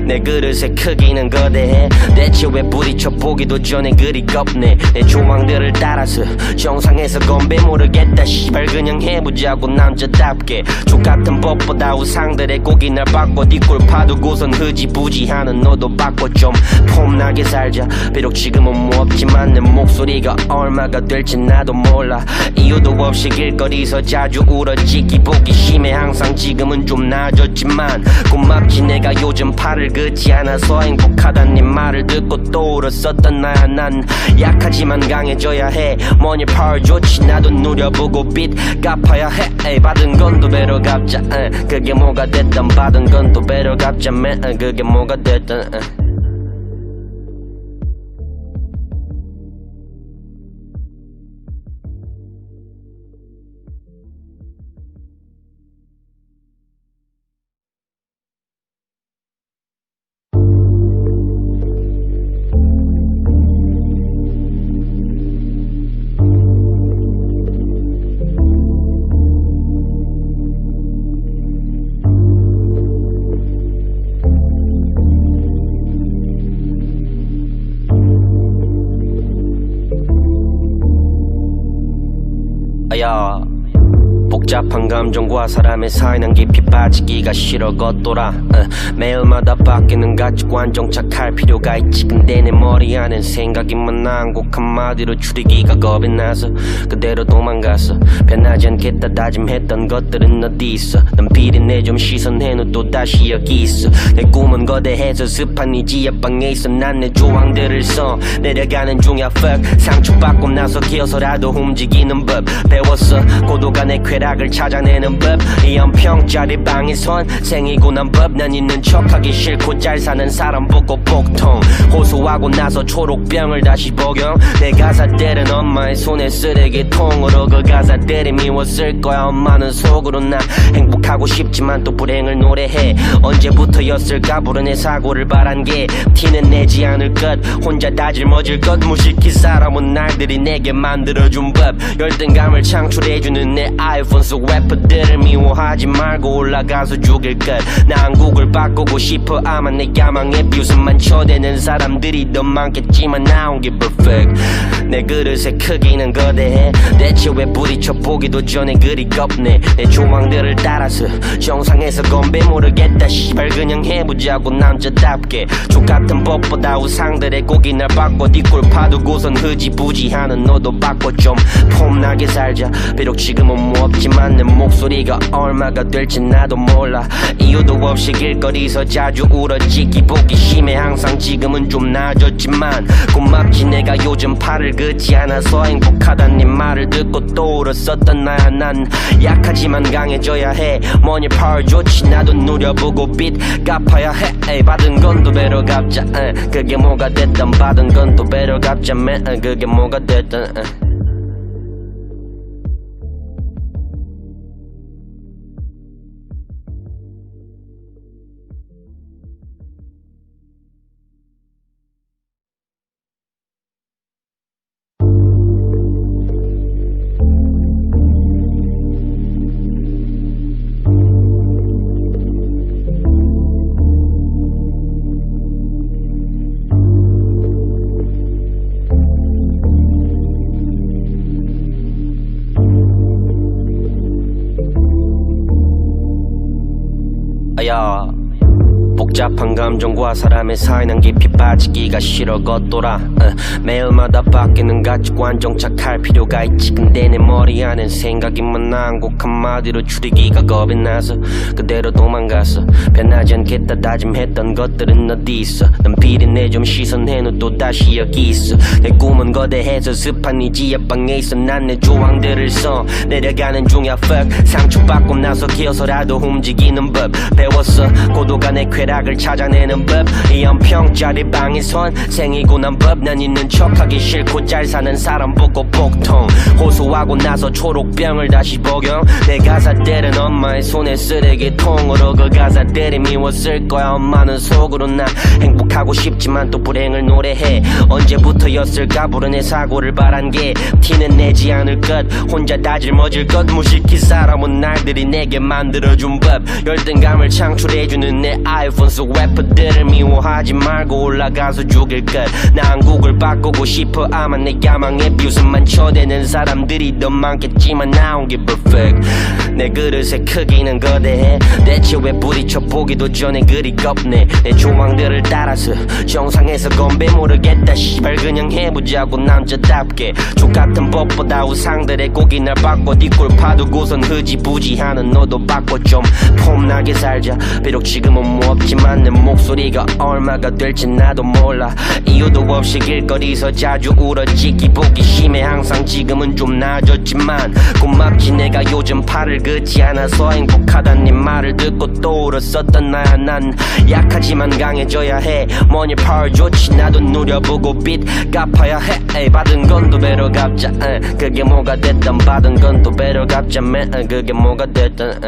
내 그릇의 크기는 거대해. 대체 왜 부딪혀 보기도 전에 그리 겁내. 내 조항들을 따라서 정상에서 건배 모르겠다 씨발 그냥 해보자고 남자답게. 족같은 법보다 우상들의 고기 날 바꿔 뒷골 파두고선 흐지부지하는 너도 바꿔 좀 폼나게 살자. 비록 지금은 뭐 없지만 내 목소리가 얼마가 될지 나도 몰라. 이유도 없이 길거리서 자주 울었지. 기복이 심해 항상. 지금은 좀 나아졌지만 고맙지 내가 요즘 팔을 긋지 않아서. 행복하단 네 말을 듣고 또 울었었던 나야. 난 약하지만 강해져야 해. money power 좋지 나도 누려보고 빚 갚아야 해. 에이, 받은 건 또 배로 갚자. 그게 뭐가 됐든 받은 건 또 배로 갚자. 그게 뭐가 됐든 아야 복잡한 감정과 사람의 사이 난 깊이 빠지기가 싫어 걷돌아 매일마다 바뀌는 가치관 정착할 필요가 있지. 근데 내 머리 안엔 생각이 많아. 한곡 한마디로 줄이기가 겁이 나서 그대로 도망갔어. 변하지 않겠다 다짐했던 것들은 어디 있어. 난 비린내 좀 씻어낸 후 또 다시 여기 있어. 내 꿈은 거대해서 습한 이 지하방에 있어. 난 내 조항들을 써 내려가는 중이야 fuck. 상처받고 나서 기어서라도 움직이는 법 배웠어. 고도가 내 쾌락을 찾아내는 법. 이 연평짜리 방에선 생이고 난 법. 난 있는 척하기 싫고 잘 사는 사람 보고 복통 호소하고 나서 초록병을 다시 복용. 내 가사들은 엄마의 손에 쓰레기통으로 그 가사들이 미웠을 거야. 엄마는 속으로 나 행복하고 싶지만 또 불행을 노래해. 언제부터였을까 불운의 사고를 바란 게 티는 내지 않을 것. 혼자 다 짊어질 것. 무식히 살아온 날들이 내게 만들어준 법. 열등감을 창출해주는 내 아이폰 속 래퍼들을 미워하지 말고 올라가서 죽일 것. 나 한국을 바꾸고 싶어. 아마 내 야망에 비웃음만 쳐대는 사람들이 더 많겠지만 I don't give a fuck. 내 그릇의 크기는 거대해. 대체 왜 부딪혀 보기도 전에 그리 겁내. 내 조항들을 따라서 정상에서 건배 모르겠다 씨발 그냥 해보자고 남자답게. 족같은 법보다 우상들의 고기 날 바꿔 뒷골 파두고선 흐지부지하는 너도 바꿔 좀 폼나게 살자. 비록 지금은 뭐 없지만 내 목소리가 얼마가 될지 나도 몰라. 이유도 없이 길거리서 자주 울었지. 기복이 심해 항상. 지금은 좀 나아졌지만 고맙지 내가 요즘 팔을 긋지 않아서. 행복하단 네 말을 듣고 또 울었었던 나야. 난 약하지만 강해져야 해. money power 좋지 나도 누려보고 빚 갚아야 해. 에이, 받은 건 또 배로 갚자. 그게 뭐가 됐든 받은 건 또 배로 갚자. 그게 뭐가 됐든 복잡한 감정과 사람의 사이 난 깊이 빠지기가 싫어 걷돌아 매일마다 바뀌는 가치관 정착할 필요가 있지. 근데 내 머리 안엔 생각이 많아. 꼭 한마디로 줄이기가 겁이 나서 그대로 도망갔어. 변하지 않겠다 다짐했던 것들은 어디 있어. 난 비린내 좀 씻어낸 후 또 다시 여기 있어. 내 꿈은 거대해서 습한 이 지하방에 있어. 난 내 조항들을 써 내려가는 중이야 fuck. 상처받고 나서 기어서라도 움직이는 법 배웠어. 고도가 내 쾌락을 찾아내는 법. 이 연평짜리 방에선 생이고 난 법. 난 있는 척하기 싫고 잘 사는 사람 보고 복통 호소하고 나서 초록병을 다시 복용. 내 가사들은 엄마의 손에 쓰레기통으로 그 가사들이 미웠을 거야. 엄마는 속으로 나 행복하고 싶지만 또 불행을 노래해. 언제부터였을까 불운의 사고를 바란 게 티는 내지 않을 것. 혼자 다 짊어질 것. 무식히 살아온 날들이 내게 만들어준 법. 열등감을 창출해주는 내 아이폰 속 래퍼들을 미워하지 말고 올라가서 죽일 것. 나 한국을 바꾸고 싶어. 아마 내 야망에 비웃음만 쳐대는 사람들이 더 많겠지만 I don't give a fuck. 내 그릇의 크기는 거대해. 대체 왜 부딪혀 보기도 전에 그리 겁내. 내 조항들을 따라서 정상에서 건배 모르겠다 씨발 그냥 해보자고 남자답게. 족같은 법보다 우상들의 고기 날 바꿔 뒷골 파두고선 흐지부지하는 너도 바꿔 좀 폼나게 살자. 비록 지금은 뭐 없지만 내 목소리가 얼마가 될지 나도 몰라. 이유도 없이 길거리서 자주 울었지. 기복이 심해 항상. 지금은 좀 나아졌지만 고맙지 내가 요즘 팔을 긋지 않아서 행복하단 네 말을 듣고 또 울었었던 나야. 난 약하지만 강해져야 해. 뭐니 파워 좋지 나도 누려보고 빚 갚아야 해. 에이, 받은 건 또 배로 갚자. 그게 뭐가 됐든 받은 건 또 배로 갚자. 그게 뭐가 됐든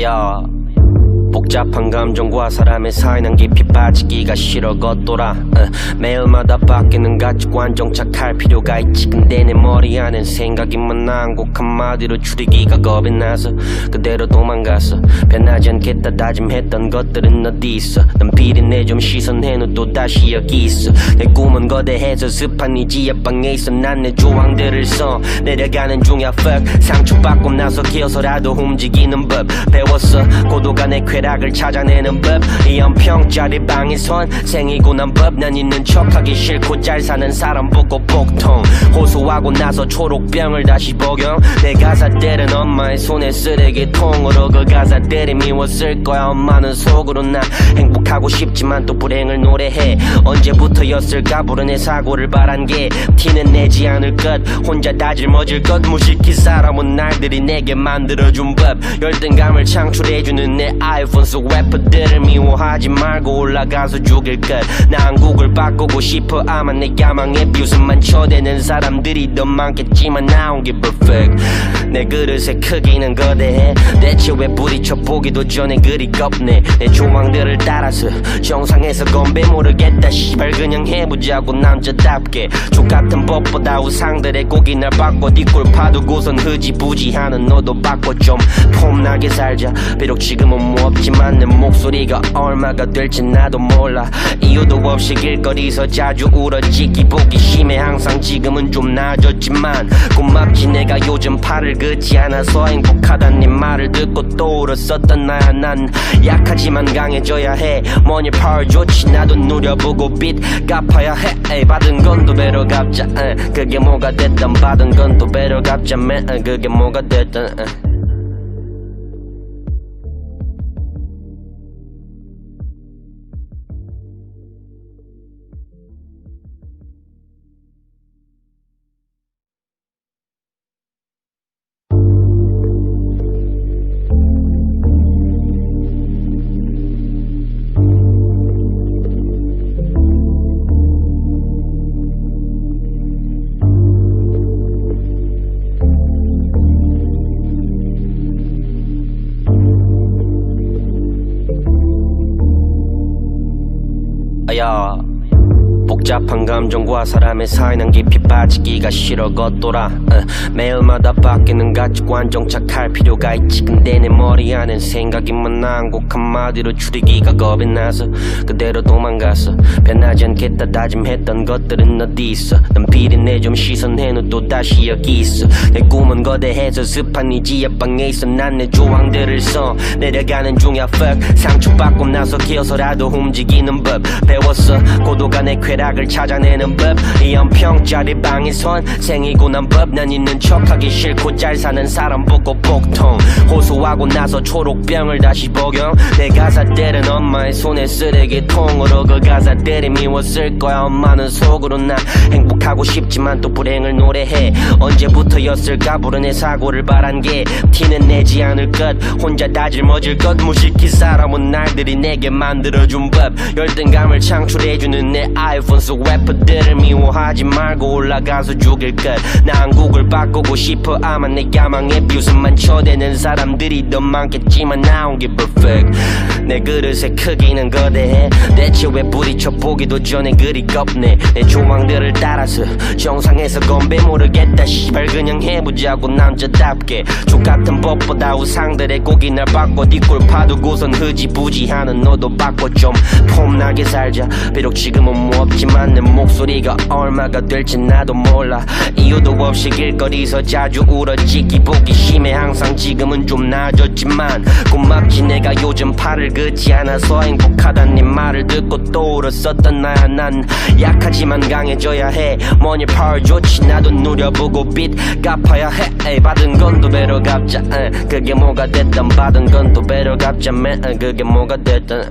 야 복잡한 감정과 사람의 사이 난 깊이 빠지기가 싫어 걷돌아 매일마다 바뀌는 가치관 정착할 필요가 있지. 근데 내 머리 안엔 생각이 많아. 꼭 한마디로 줄이기가 겁이 나서 그대로 도망갔어. 변하지 않겠다 다짐했던 것들은 어디 있어. 난 비린내 좀 씻어낸 후 또 다시 여기 있어. 내 꿈은 거대해서 습한 이 지하방에 있어. 난 내 조항들을 써 내려가는 중이야 fuck. 상처받고 나서 기어서라도 움직이는 법 배웠어. 고도가 내 쾌락을 찾아내는 법. 이 연평짜리 방에선 생이고 난 법. 난 있는 척하기 싫고 잘 사는 사람 보고 복통 호소하고 나서 초록병을 다시 복용. 내 가사들은 엄마의 손에 쓰레기통으로 그 가사들이 미웠을 거야. 엄마는 속으로 나 행복하고 싶지만 또 불행을 노래해. 언제부터였을까 불운의 사고를 바란 게 티는 내지 않을 것. 혼자 다 짊어질 것. 무식히 살아온 날들이 내게 만들어준 법. 열등감을 창출해주는 내 아이폰 속 래퍼들을 미워하지 말고 올라가서 죽일 것. 나 한국을 바꾸고 싶어. 아마 내 야망에 비웃음만 쳐대는 사람들이 더 많겠지만 I don't give a fuck. 내 그릇의 크기는 거대해. 대체 왜 부딪혀 보기도 전에 그리 겁내. 내 조항들을 따라서 정상에서 건배 모르겠다 씨발 그냥 해보자고 남자답게. 족같은 법보다 우상들의 고기 날 바꿔 뒷골 파두고선 흐지부지하는 너도 바꿔 좀 폼나게 살자. 비록 지금은 뭐 없지만 내 목소리가 얼마가 될지 나도 몰라. 이유도 없이 길거리서 자주 울었지. 기복이 심해 항상. 지금은 좀 나아졌지만 고맙지 내가 요즘 팔을 긋지 않아서 행복하단 네 말을 듣고 또 울었었던 나야. 난 약하지만 강해져야 해. 뭐니 파워 좋지 나도 누려보고 빚 갚아야 해. 에이, 받은 건 또 배로 갚자. 그게 뭐가 됐든 받은 건 또 배로 갚자. 그게 뭐가 됐든 아야 복잡한 감정과 사람의 사이 난 깊이 빠지기가 싫어 걷돌아 매일마다 바뀌는 가치관 정착할 필요가 있지. 근데 내 머리 안엔 생각이 많아. 한곡 한마디로 줄이기가 겁이 나서 그대로 도망갔어. 변하지 않겠다 다짐했던 것들은 어디 있어. 난 비린내 좀 씻어내놓 또 다시 여기 있어. 내 꿈은 거대해서 습한 이 지하방에 있어. 난 내 조항들을 써 내려가는 중이야 fuck. 상처받고 나서 기어서라도 움직이는 법 배웠어. 고도가 내 쾌락을 찾아내는 법. 이 연평짜리 방에선 생이고 난 법. 난 있는 척하기 싫고 잘 사는 사람 보고 복통. 호소하고 나서 초록병을 다시 복용. 내 가사들은 엄마의 손에 쓰레기통으로 그 가사들이 미웠을 거야. 엄마는 속으로 나 행복하고 싶지만 또 불행을 노래해. 언제부터였을까 불운의 사고를 바란 게 티는 내지 않을 것. 혼자 다 짊어질 것. 무식히 살아온 날들이 내게 만들어준 법. 열등감을 창출해주는 내 아이폰 속 래퍼들을 미워하지 말고 올라가서 죽일 것. 나 한국을 바꾸고 싶어. 아마 내 야망에 뷰스만 쳐대는 사람들이 더 많겠지만 I don't give a fuck. 내 그릇의 크기는 거대해. 대체 왜 부딪혀 보기도 전에 그리 겁내. 내 조망들을 따라서 정상에서 건배 모르겠다 시발 그냥 해보자고 남자답게. 족같은 법보다 우상들의 고기 날 바꿔 뒷골 파두고선 흐지부지하는 너도 바꿔 좀 폼나게 살자. 비록 지금은 뭐 없지만 내 목소리가 얼마가 될지 나도 몰라. 이유도 없이 길거리에서 자주 울었지. 기복이 심해 항상. 지금은 좀 나아졌지만 고맙지 내가 요즘 팔을 긋지 않아서 행복하단 네 말을 듣고 또 울었었던 나야. 난 약하지만 강해져야 해. money power 좋지 나도 누려보고 빚 갚아야 해. 에이, 받은 건 또 배로 갚자. 그게 뭐가 됐든 받은 건 또 배로 갚자. 그게 뭐가 됐든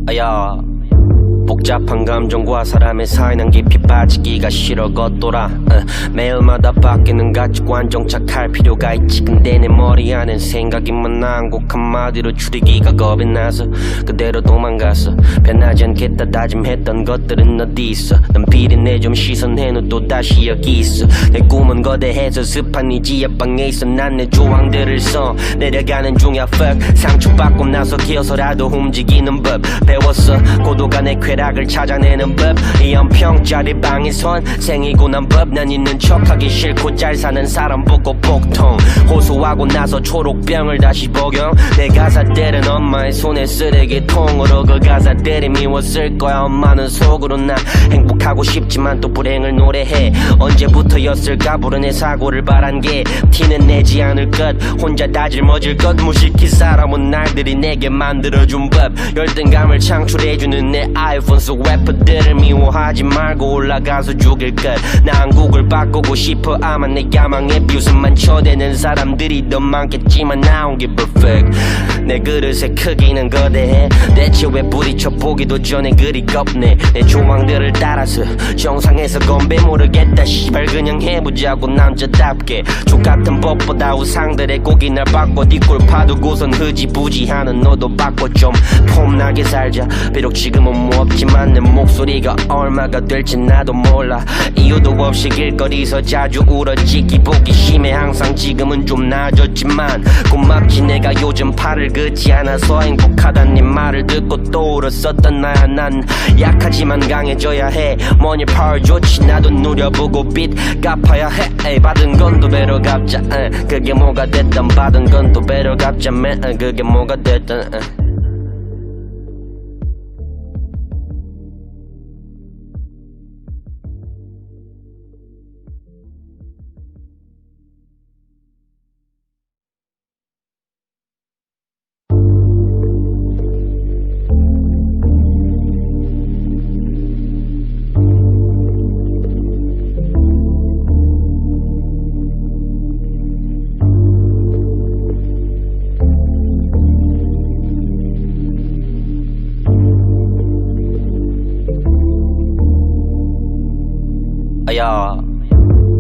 아야 복잡한 감정과 사람의 사이 난 깊이 빠지기가 싫어 걷돌아 매일마다 바뀌는 가치관 정착할 필요가 있지. 근데 내 머리 안엔 생각이 많아. 한곡 한마디로 줄이기가 겁이 나서 그대로 도망갔어. 변하지 않겠다 다짐했던 것들은 어디 있어. 난 비린내 좀 씻어내놓 또 다시 여기 있어. 내 꿈은 거대해서 습한 이 지하방에 있어. 난 내 조항들을 써 내려가는 중이야 fuck. 상처받고 나서 기어서라도 움직이는 법 배웠어. 고도가 내 쾌락을 찾아내는 법. 이 연평짜리 방에선 생이고 난 법. 난 있는 척하기 싫고 잘 사는 사람 보고 복통. 호소하고 나서 초록병을 다시 복용. 내 가사들은 엄마의 손에 쓰레기통으로 그 가사들이 미웠을 거야. 엄마는 속으로 나 행복하고 싶지만 또 불행을 노래해. 언제부터였을까 불운의 사고를 바란 게 티는 내지 않을 것. 혼자 다 짊어질 것. 무식히 살아온 날들이 내게 만들어준 법. 열등감을 창출해주는 내 아이폰 속 래퍼들을 미워하지 말고 올라가서 죽일 것. 나 한국을 바꾸고 싶어. 아마 내 야망에 뷰스만 쳐대는 사람들이 더 많겠지만 I don't give a fuck. 내 그릇의 크기는 거대해. 대체 왜 부딪혀 보기도 전에 그리 겁내. 내 조망들을 따라서 정상에서 건배 모르겠다 시발 그냥 해보자고 남자답게. 족같은 법보다 우상들의 고기 날 바꿔 뒷골 파두고선 흐지부지하는 너도 바꿔 좀 폼나게 살자. 비록 지금은 뭐 없지만 내 목소리가 얼마가 될지 나도 몰라. 이유도 없이 길거리에서 자주 울었지. 기복이 심해 항상. 지금은 좀 나아졌지만 고맙지 내가 요즘 팔을 긋지 않아서 행복하단 네 말을 듣고 또 울었었던 나야. 난 약하지만 강해져야 해. money power 좋지 나도 누려보고 빚 갚아야 해. 에이, 받은 건 또 배로 갚자. 그게 뭐가 됐든 받은 건 또 배로 갚자. 그게 뭐가 됐든 야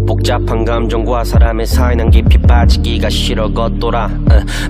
복잡한 감정과 사람의 사이 난 깊이 빠지기가 싫어 걷돌아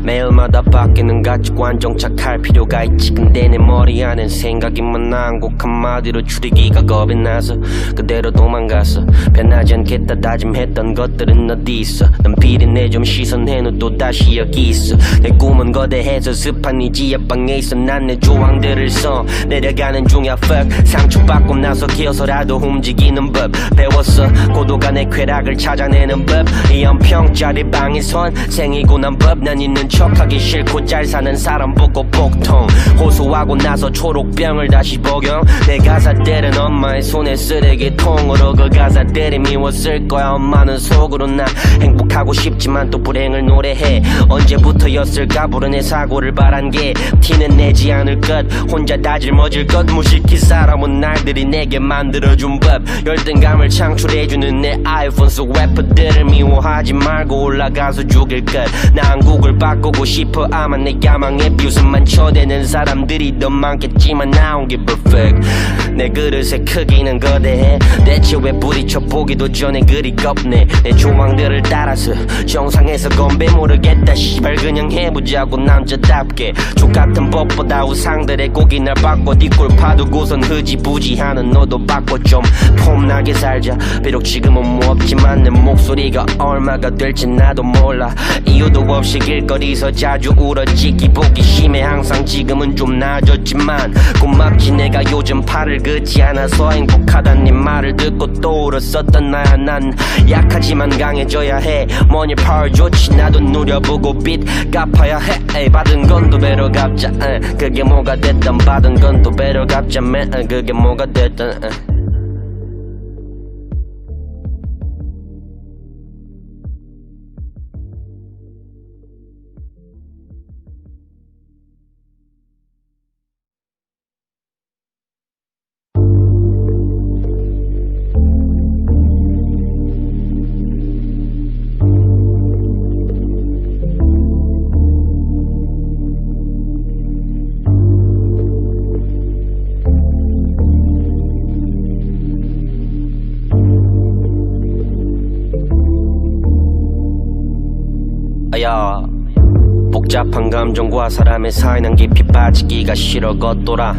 매일마다 바뀌는 가치관 정착할 필요가 있지. 근데 내 머리 안엔 생각이 많아. 한곡 한마디로 줄이기가 겁이 나서 그대로 도망갔어. 변하지 않겠다 다짐했던 것들은 어디 있어. 난 비린내 좀 씻어낸 후 또 다시 여기 있어. 내 꿈은 거대해서 습한 이 지하방에 있어. 난 내 조항들을 써 내려가는 중이야 fuck. 상처받고 나서 기어서라도 움직이는 법 배웠어. 고도가 내 쾌락을 찾아내는 법. 이 연평짜리 방에선 생이고 난 법. 난 있는 척하기 싫고 잘 사는 사람 보고 복통 호소하고 나서 초록병을 다시 복용. 내 가사들은 엄마의 손에 쓰레기통으로 그 가사들이 미웠을 거야. 엄마는 속으로 나 행복하고 싶지만 또 불행을 노래해. 언제부터였을까 불운의 사고를 바란 게 티는 내지 않을 것. 혼자 다 짊어질 것. 무식히 살아온 날들이 내게 만들어준 법. 열등감을 창출해주는 내 아이폰 속 래퍼들을 미워하지 말고 올라가서 죽일 것. 나 한국을 바꾸고 싶어. 아마 내 야망에 비웃음만 쳐대는 사람들이 더 많겠지만 I don't give a fuck. 내 그릇의 크기는 거대해. 대체 왜 부딪혀 보기도 전에 그리 겁내. 내 조망들을 따라서 정상에서 건배 모르겠다 씨발 그냥 해보자고 남자답게. 족같은 법보다 우상들의 고기 날 바꿔 뒷골 파두고선 흐지부지하는 너도 바꿔 좀 폼나게 살자. 비록 지금은 뭐 없지만 내 목소리가 얼마가 될지 나도 몰라. 이유도 없이 길거리서 자주 울었지. 기복이 심해 항상. 지금은 좀 나아졌지만 고맙지 내가 요즘 팔을 긋지 않아서 행복하단 네 말을 듣고 또 울었었던 나야. 난 약하지만 강해져야 해. 뭐니 파워 좋지 나도 누려보고 빚 갚아야 해. 에이, 받은 건 또 배로 갚자. 그게 뭐가 됐든 받은 건 또 배로 갚자. 그게 뭐가 됐든 야 복잡한 감정과 사람의 사이 난 깊이 빠지기가 싫어 걷돌아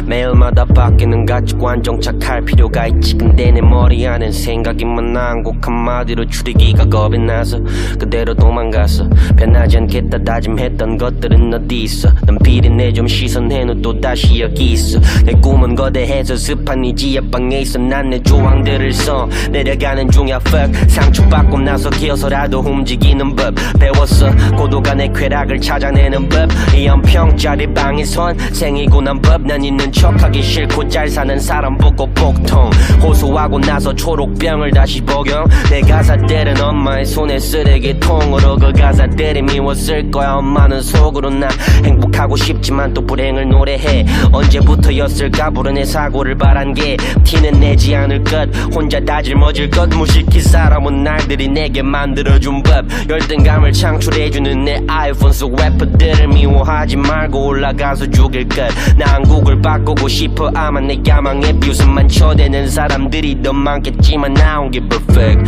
매일마다 바뀌는 가치관 정착할 필요가 있지. 근데 내 머리 안엔 생각이 많아. 한곡 한마디로 줄이기가 겁이 나서 그대로 도망갔어. 변하지 않겠다 다짐했던 것들은 어디 있어. 난 비린내 좀 씻어낸 후 또 다시 여기 있어. 내 꿈은 거대해서 습한 이 지하방에 있어. 난 내 조항들을 써 내려가는 중이야 fuck. 상처받고 나서 기어서라도 움직이는 법 배웠어. 고도가 내 쾌락을 찾아내는 법. 이 연평짜리 방에선 생이고 난 법. 난 있는 척하기 싫고 잘 사는 사람 보고 복통 호소하고 나서 초록병을 다시 복용. 내 가사들은 엄마의 손에 쓰레기통으로 그 가사들이 미웠을 거야. 엄마는 속으로 나 행복하고 싶지만 또 불행을 노래해. 언제부터였을까 불운의 사고를 바란 게 티는 내지 않을 것. 혼자 다 짊어질 것. 무식히 살아온 날들이 내게 만들어준 법. 열등감을 창출해주는 내 아이폰 속 래퍼들을 미워하지 말고 올라가서 죽일 것. 나 한국을 바꾸고 싶어. 아마 내 야망에 비웃음만 쳐대는 사람들이 더 많겠지만 I don't give a fuck.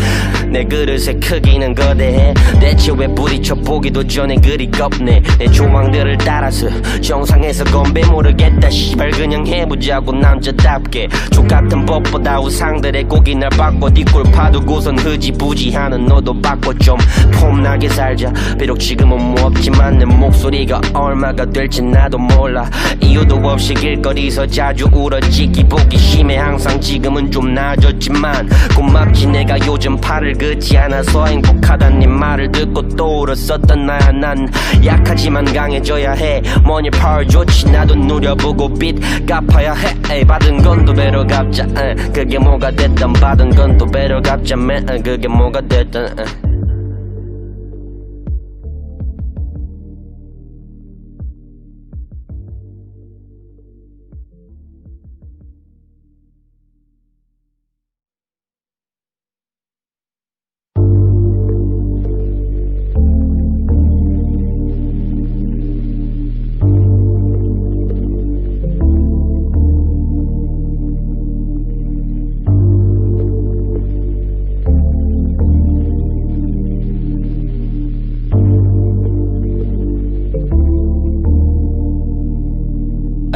내 그릇의 크기는 거대해. 대체 왜 부딪혀 보기도 전에 그리 겁내. 내 조망들을 따라서 정상에서 건배 모르겠다 씨발 그냥 해보자고 남자답게. 족같은 법보다 우상들의 고기 날 바꿔 뒷골 파두고선 흐지부지하는 너도 바꿔 좀 폼나게 살자. 비록 지금은 뭐 없지만 내 목소리가 얼마가 될지 나도 몰라. 이유도 없이 길거리서 자주 울었지. 기복이 심해 항상. 지금은 좀 나아졌지만 고맙지 내가 요즘 팔을 긋지 않아서 행복하단 네 말을 듣고 또 울었었던 나야. 난 약하지만 강해져야 해. 뭐니 파워 좋지 나도 누려보고 빚 갚아야 해. 에이, 받은 건 또 배로 갚자. 그게 뭐가 됐든 받은 건 또 배로 갚자. 그게 뭐가 됐든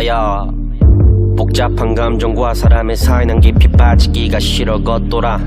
아야 복잡한 감정과 사람의 사이 난 깊이 빠지기가 싫어 걷돌아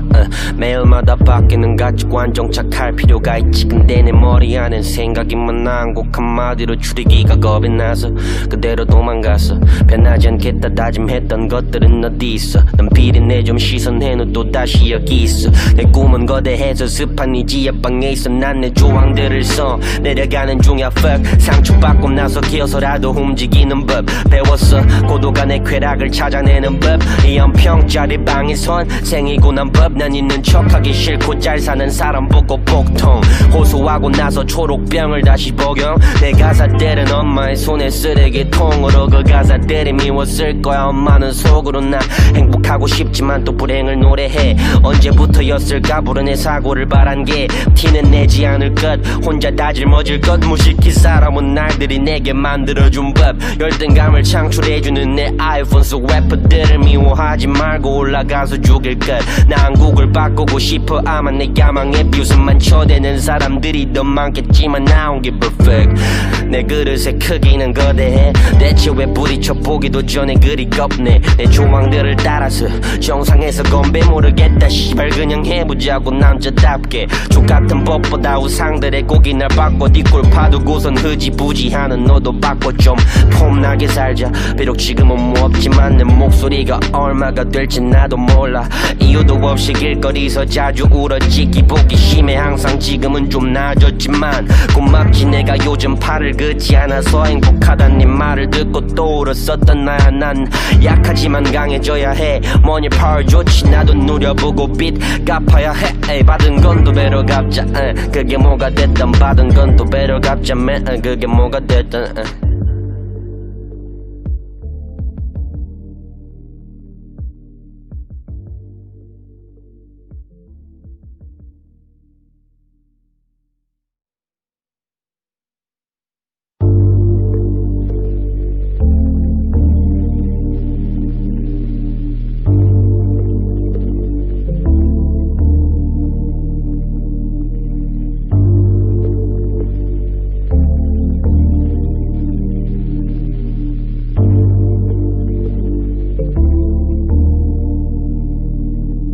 매일마다 바뀌는 가치관 정착할 필요가 있지. 근데 내 머리 안엔 생각이 많아. 한곡 한마디로 줄이기가 겁이 나서 그대로 도망갔어. 변하지 않겠다 다짐했던 것들은 어디 있어. 난 비린내 좀 씻어내는 또 다시 여기 있어. 내 꿈은 거대해서 습한 이 지하방에 있어. 난 내 조항들을 써 내려가는 중이야 fuck. 상처받고 나서 기어서라도 움직이는 법 배웠어. 고도가 내 쾌락을 찾아내는 법. 이 연평짜리 방에선 생이고 난 법. 난 있는 척하기 싫고 잘 사는 사람 보고 복통 호소하고 나서 초록병을 다시 복용. 내 가사들은 엄마의 손에 쓰레기통으로 그 가사들이 미웠을 거야. 엄마는 속으로 나 행복하고 싶지만 또 불행을 노래해. 언제부터였을까 불운의 사고를 바란 게 티는 내지 않을 것. 혼자 다 짊어질 것. 무식히 살아온 날들이 내게 만들어준 법. 열등감을 창출해주는 내 아이폰 속 래퍼들을 미워하지 말고 올라가서 죽일 것. 나 한국을 바꾸고 싶어. 아마 내 야망에 비웃음만 쳐대는 사람들이 더 많겠지만 I don't give a fuck. 내 그릇의 크기는 거대해. 대체 왜 부딪혀 보기도 전에 그리 겁내. 내 조항들을 따라서 정상에서 건배 모르겠다 씨발 그냥 해보자고 남자답게. 족같은 법보다 우상들의 고기 날 바꿔 뒷골 파두고선 흐지부지하는 너도 바꿔 좀 폼나게 살자. 비록 지금은 뭐 없지만 내 목소리가 얼마가 될지 나도 몰라. 이유도 없이 길거리에서 자주 울었지. 기복이 심해 항상. 지금은 좀 나아졌지만 고맙지 내가 요즘 팔을 긋지 않아서 행복하단 네 말을 듣고 또 울었었던 나야. 난 약하지만 강해져야 해. money power 좋지 나도 누려보고 빚 갚아야 해. 에이, 받은 건 두 배로 갚자. 그게 뭐가 됐든 받은 건 두 배로 갚자 man. 그게 뭐가 됐든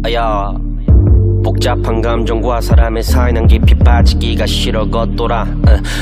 아야 복잡한 감정과 사람의 사이 난 깊이 빠지기가 싫어 걷돌아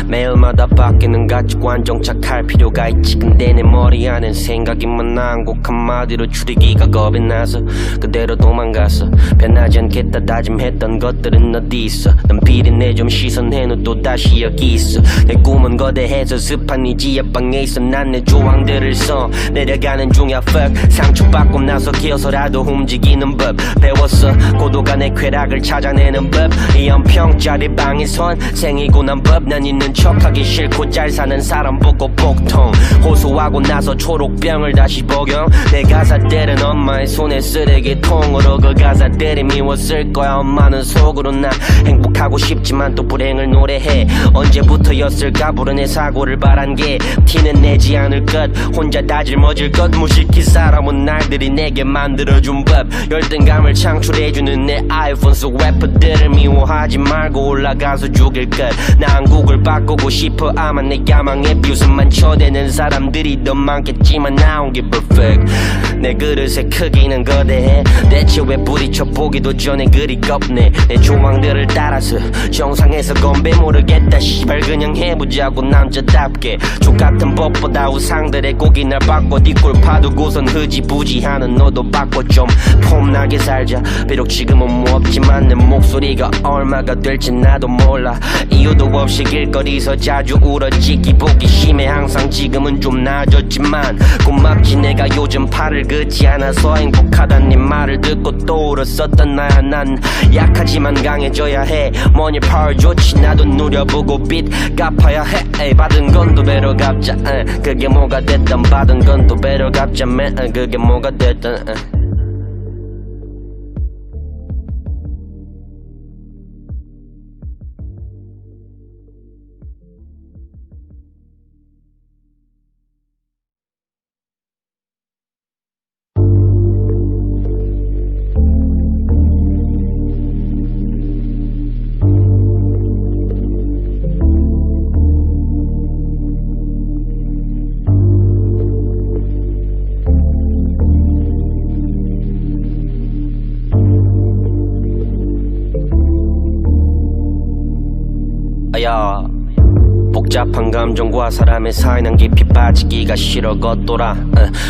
매일마다 바뀌는 가치관 정착할 필요가 있지. 근데 내 머리 안엔 생각이 많아. 한곡 한마디로 줄이기가 겁이 나서 그대로 도망갔어. 변하지 않겠다 다짐했던 것들은 어디 있어. 난 비린내 좀 씻어내는 또 다시 여기 있어. 내 꿈은 거대해서 습한 이 지하방에 있어. 난 내 조항들을 써 내려가는 중이야 fuck. 상처받고 나서 기어서라도 움직이는 법 배웠어. 고도가 내 쾌락을 찾아내는 법. 이 연평짜리 방에선 생이고 난 법. 난 있는 척하기 싫고 잘 사는 사람 보고 복통 호소하고 나서 초록병을 다시 복용. 내 가사들은 엄마의 손에 쓰레기통으로 그 가사들이 미웠을 거야. 엄마는 속으로 나 행복하고 싶지만 또 불행을 노래해. 언제부터였을까 불운의 사고를 바란 게 티는 내지 않을 것. 혼자 다 짊어질 것. 무식히 살아온 날들이 내게 만들어준 법. 열등감을 창출해주는 내 아이폰 속 래퍼들을 미워하지 말고 올라가서 죽일 것. 나 한국을 바꾸고 싶어. 아마 내 야망에 비웃음만 쳐대는 사람들이 더 많겠지만 I don't give a fuck. 내 그릇의 크기는 거대해. 대체 왜 부딪혀 보기도 전에 그리 겁내. 내 조항들을 따라서 정상에서 건배 모르겠다 씨발 그냥 해보자고 남자답게. 족같은 법보다 우상들의 고기 날 바꿔 뒷골 파두고선 흐지부지하는 너도 바꿔 좀 폼나게 살자. 비록 지금은 뭐 없지만 내 목소리가 얼마가 될지 나도 몰라. 이유도 없이 길거리에서 자주 울었지. 기복이 심해 항상. 지금은 좀 나아졌지만 고맙지 내가 요즘 팔을 긋지 않아서 행복하단 네 말을 듣고 또 울었었던 나야. 난 약하지만 강해져야 해. money power 좋지 나도 누려보고 빚 갚아야 해. 에이, 받은 건 두 배로 갚자. 그게 뭐가 됐든 받은 건 두 배로 갚자 man. 그게 뭐가 됐든 야 복잡한 감정과 사람의 사이 난 깊이 빠지기가 싫어 걷돌아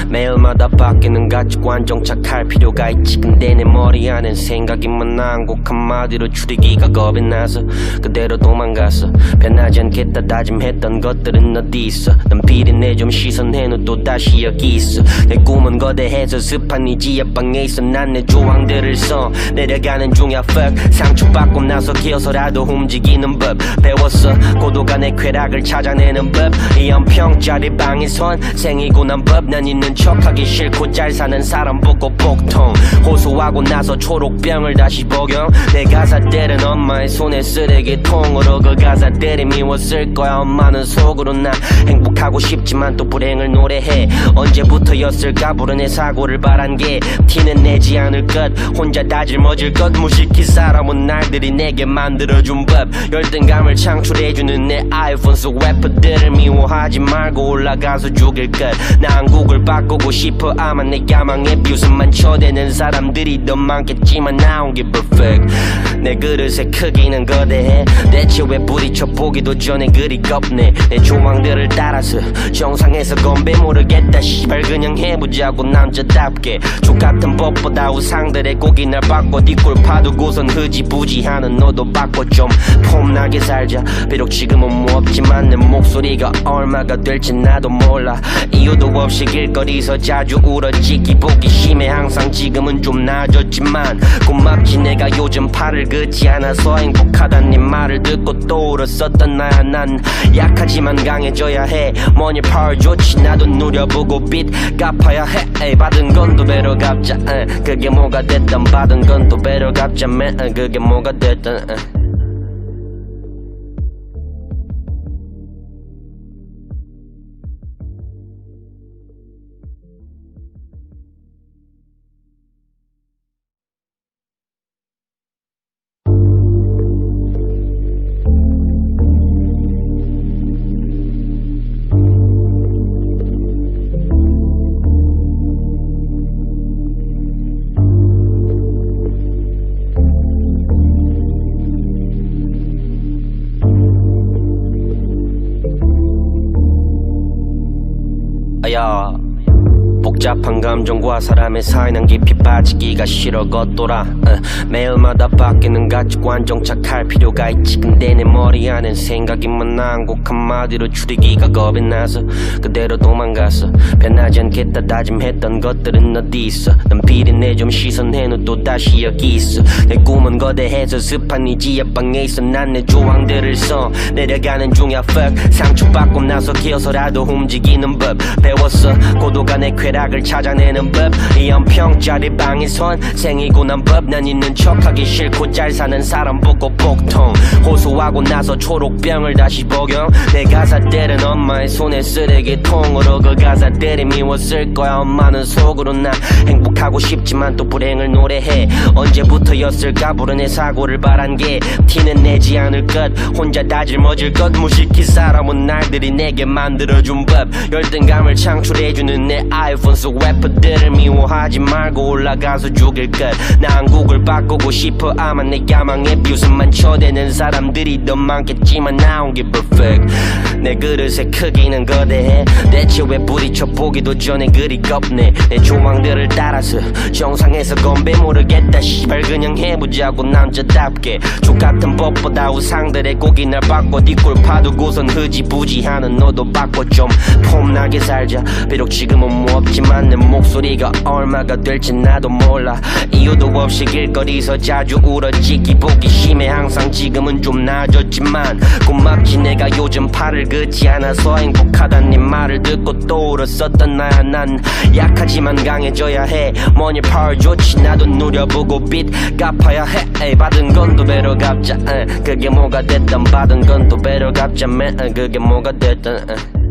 매일마다 바뀌는 가치관 정착할 필요가 있지. 근데 내 머리 안엔 생각이 많아. 한곡 한마디로 줄이기가 겁이 나서 그대로 도망갔어. 변하지 않겠다 다짐했던 것들은 어디 있어. 난 비린내 좀 씻어낸 후 또다시 여기 있어. 내 꿈은 거대해서 습한 이 지하방에 있어. 난 내 조항들을 써 내려가는 중이야 fuck. 상처받고 나서 기어서라도 움직이는 법 배웠어. 고도가 내 쾌락을 찾아내는 법. 이 연평짜리 방에선 생이고 난 법. 난 있는 척하기 싫고 잘 사는 사람 보고 복통. 호소하고 나서 초록병을 다시 복용. 내 가사들은 엄마의 손에 쓰레기통으로 그 가사들이 미웠을 거야. 엄마는 속으로 나 행복하고 싶지만 또 불행을 노래해. 언제부터였을까 불운의 사고를 바란 게 티는 내지 않을 것. 혼자 다 짊어질 것. 무식히 살아온 날들이 내게 만들어준 법. 열등감을 창출해주는 내 아이폰 속 래퍼들을 미워하지 말고 올라가서 죽일 것. 나 한국을 바꾸고 싶어. 아마 내 야망에 비웃음만 쳐대는 사람들이 더 많겠지만 I don't give a fuck. 내 그릇의 크기는 거대해. 대체 왜 부딪혀 보기도 전에 그리 겁내. 내 조망들을 따라서 정상에서 건배 모르겠다 시발 그냥 해보자고 남자답게. 족같은 법보다 우상들의 고기 날 바꿔 뒷골 파두고선 흐지부지하는 너도 바꿔 좀 폼나게 살자. 비록 지금은 뭐 없지만 내 목소리가 얼마가 될지 나도 몰라. 이유도 없이 길거리에서 자주 울었지. 기복이 심해 항상. 지금은 좀 나아졌지만 고맙지 내가 요즘 팔을 긋지 않아서 행복하단 네 말을 듣고 또 울었었던 나야. 난 약하지만 강해져야 해. money power 좋지 나도 누려보고 빚 갚아야 해. 에이, 받은 건 또 배로 갚자. 그게 뭐가 됐든 받은 건 또 배로 갚자. 그게 뭐가 됐든 야 복잡한 감정과 사람의 사이 난 깊이 빠지기가 싫어 걷돌아 매일마다 바뀌는 가치관 정착할 필요가 있지. 근데 내 머리 안엔 생각이 많아. 한곡 한마디로 줄이기가 겁이 나서 그대로 도망갔어. 변하지 않겠다 다짐했던 것들은 어디 있어. 난 비린내 좀 씻어낸 후 또다시 여기 있어. 내 꿈은 거대해서 습한 이 지하방에 있어. 난 내 조항들을 써 내려가는 중이야 fuck. 상처받고 나서 기어서라도 움직이는 법 배웠어. 고도가 내 쾌락을 찾아내는 법. 이 연평짜리 방에선 생이고 난 법. 난 있는 척하기 싫고 잘 사는 사람 보고 복통. 호소하고 나서 초록병을 다시 복용. 내 가사들은 엄마의 손에 쓰레기통으로 그 가사들이 미웠을 거야. 엄마는 속으로 나 행복하고 싶지만 또 불행을 노래해. 언제부터였을까 불운의 사고를 바란 게 티는 내지 않을 것. 혼자 다 짊어질 것. 무식히 살아온 날들이 내게 만들어준 법. 열등감을 창출해주는 내 아이폰 속 래퍼들을 미워하지 말고 올라가서 죽일 것. 나 한국을 바꾸고 싶어. 아마 내 야망에 비웃음만 쳐대는 사람들이 더 많겠지만 I don't give a fuck. 내 그릇의 크기는 거대해. 대체 왜 부딪혀 보기도 전에 그리 겁내. 내 조망들을 따라서 정상에서 건배 모르겠다 시발 그냥 해보자고 남자답게. 족같은 법보다 우상들의 고기 날 바꿔 뒷골 파두고선 흐지부지하는 너도 바꿔 좀 폼나게 살자. 비록 지금은 뭐 없지만 내 목소리가 얼마가 될지 나도 몰라. 이유도 없이 길거리에서 자주 울었지. 기복이 심해 항상. 지금은 좀 나아졌지만 고맙지 내가 요즘 팔을 긋지 않아서 행복하단 네 말을 듣고 또 울었었던 나야. 난 약하지만 강해져야 해. money power 좋지 나도 누려보고 빚 갚아야 해. 에이, 받은 건 또 배로 갚자. 그게 뭐가 됐든 받은 건 또 배로 갚자. 그게 뭐가 됐든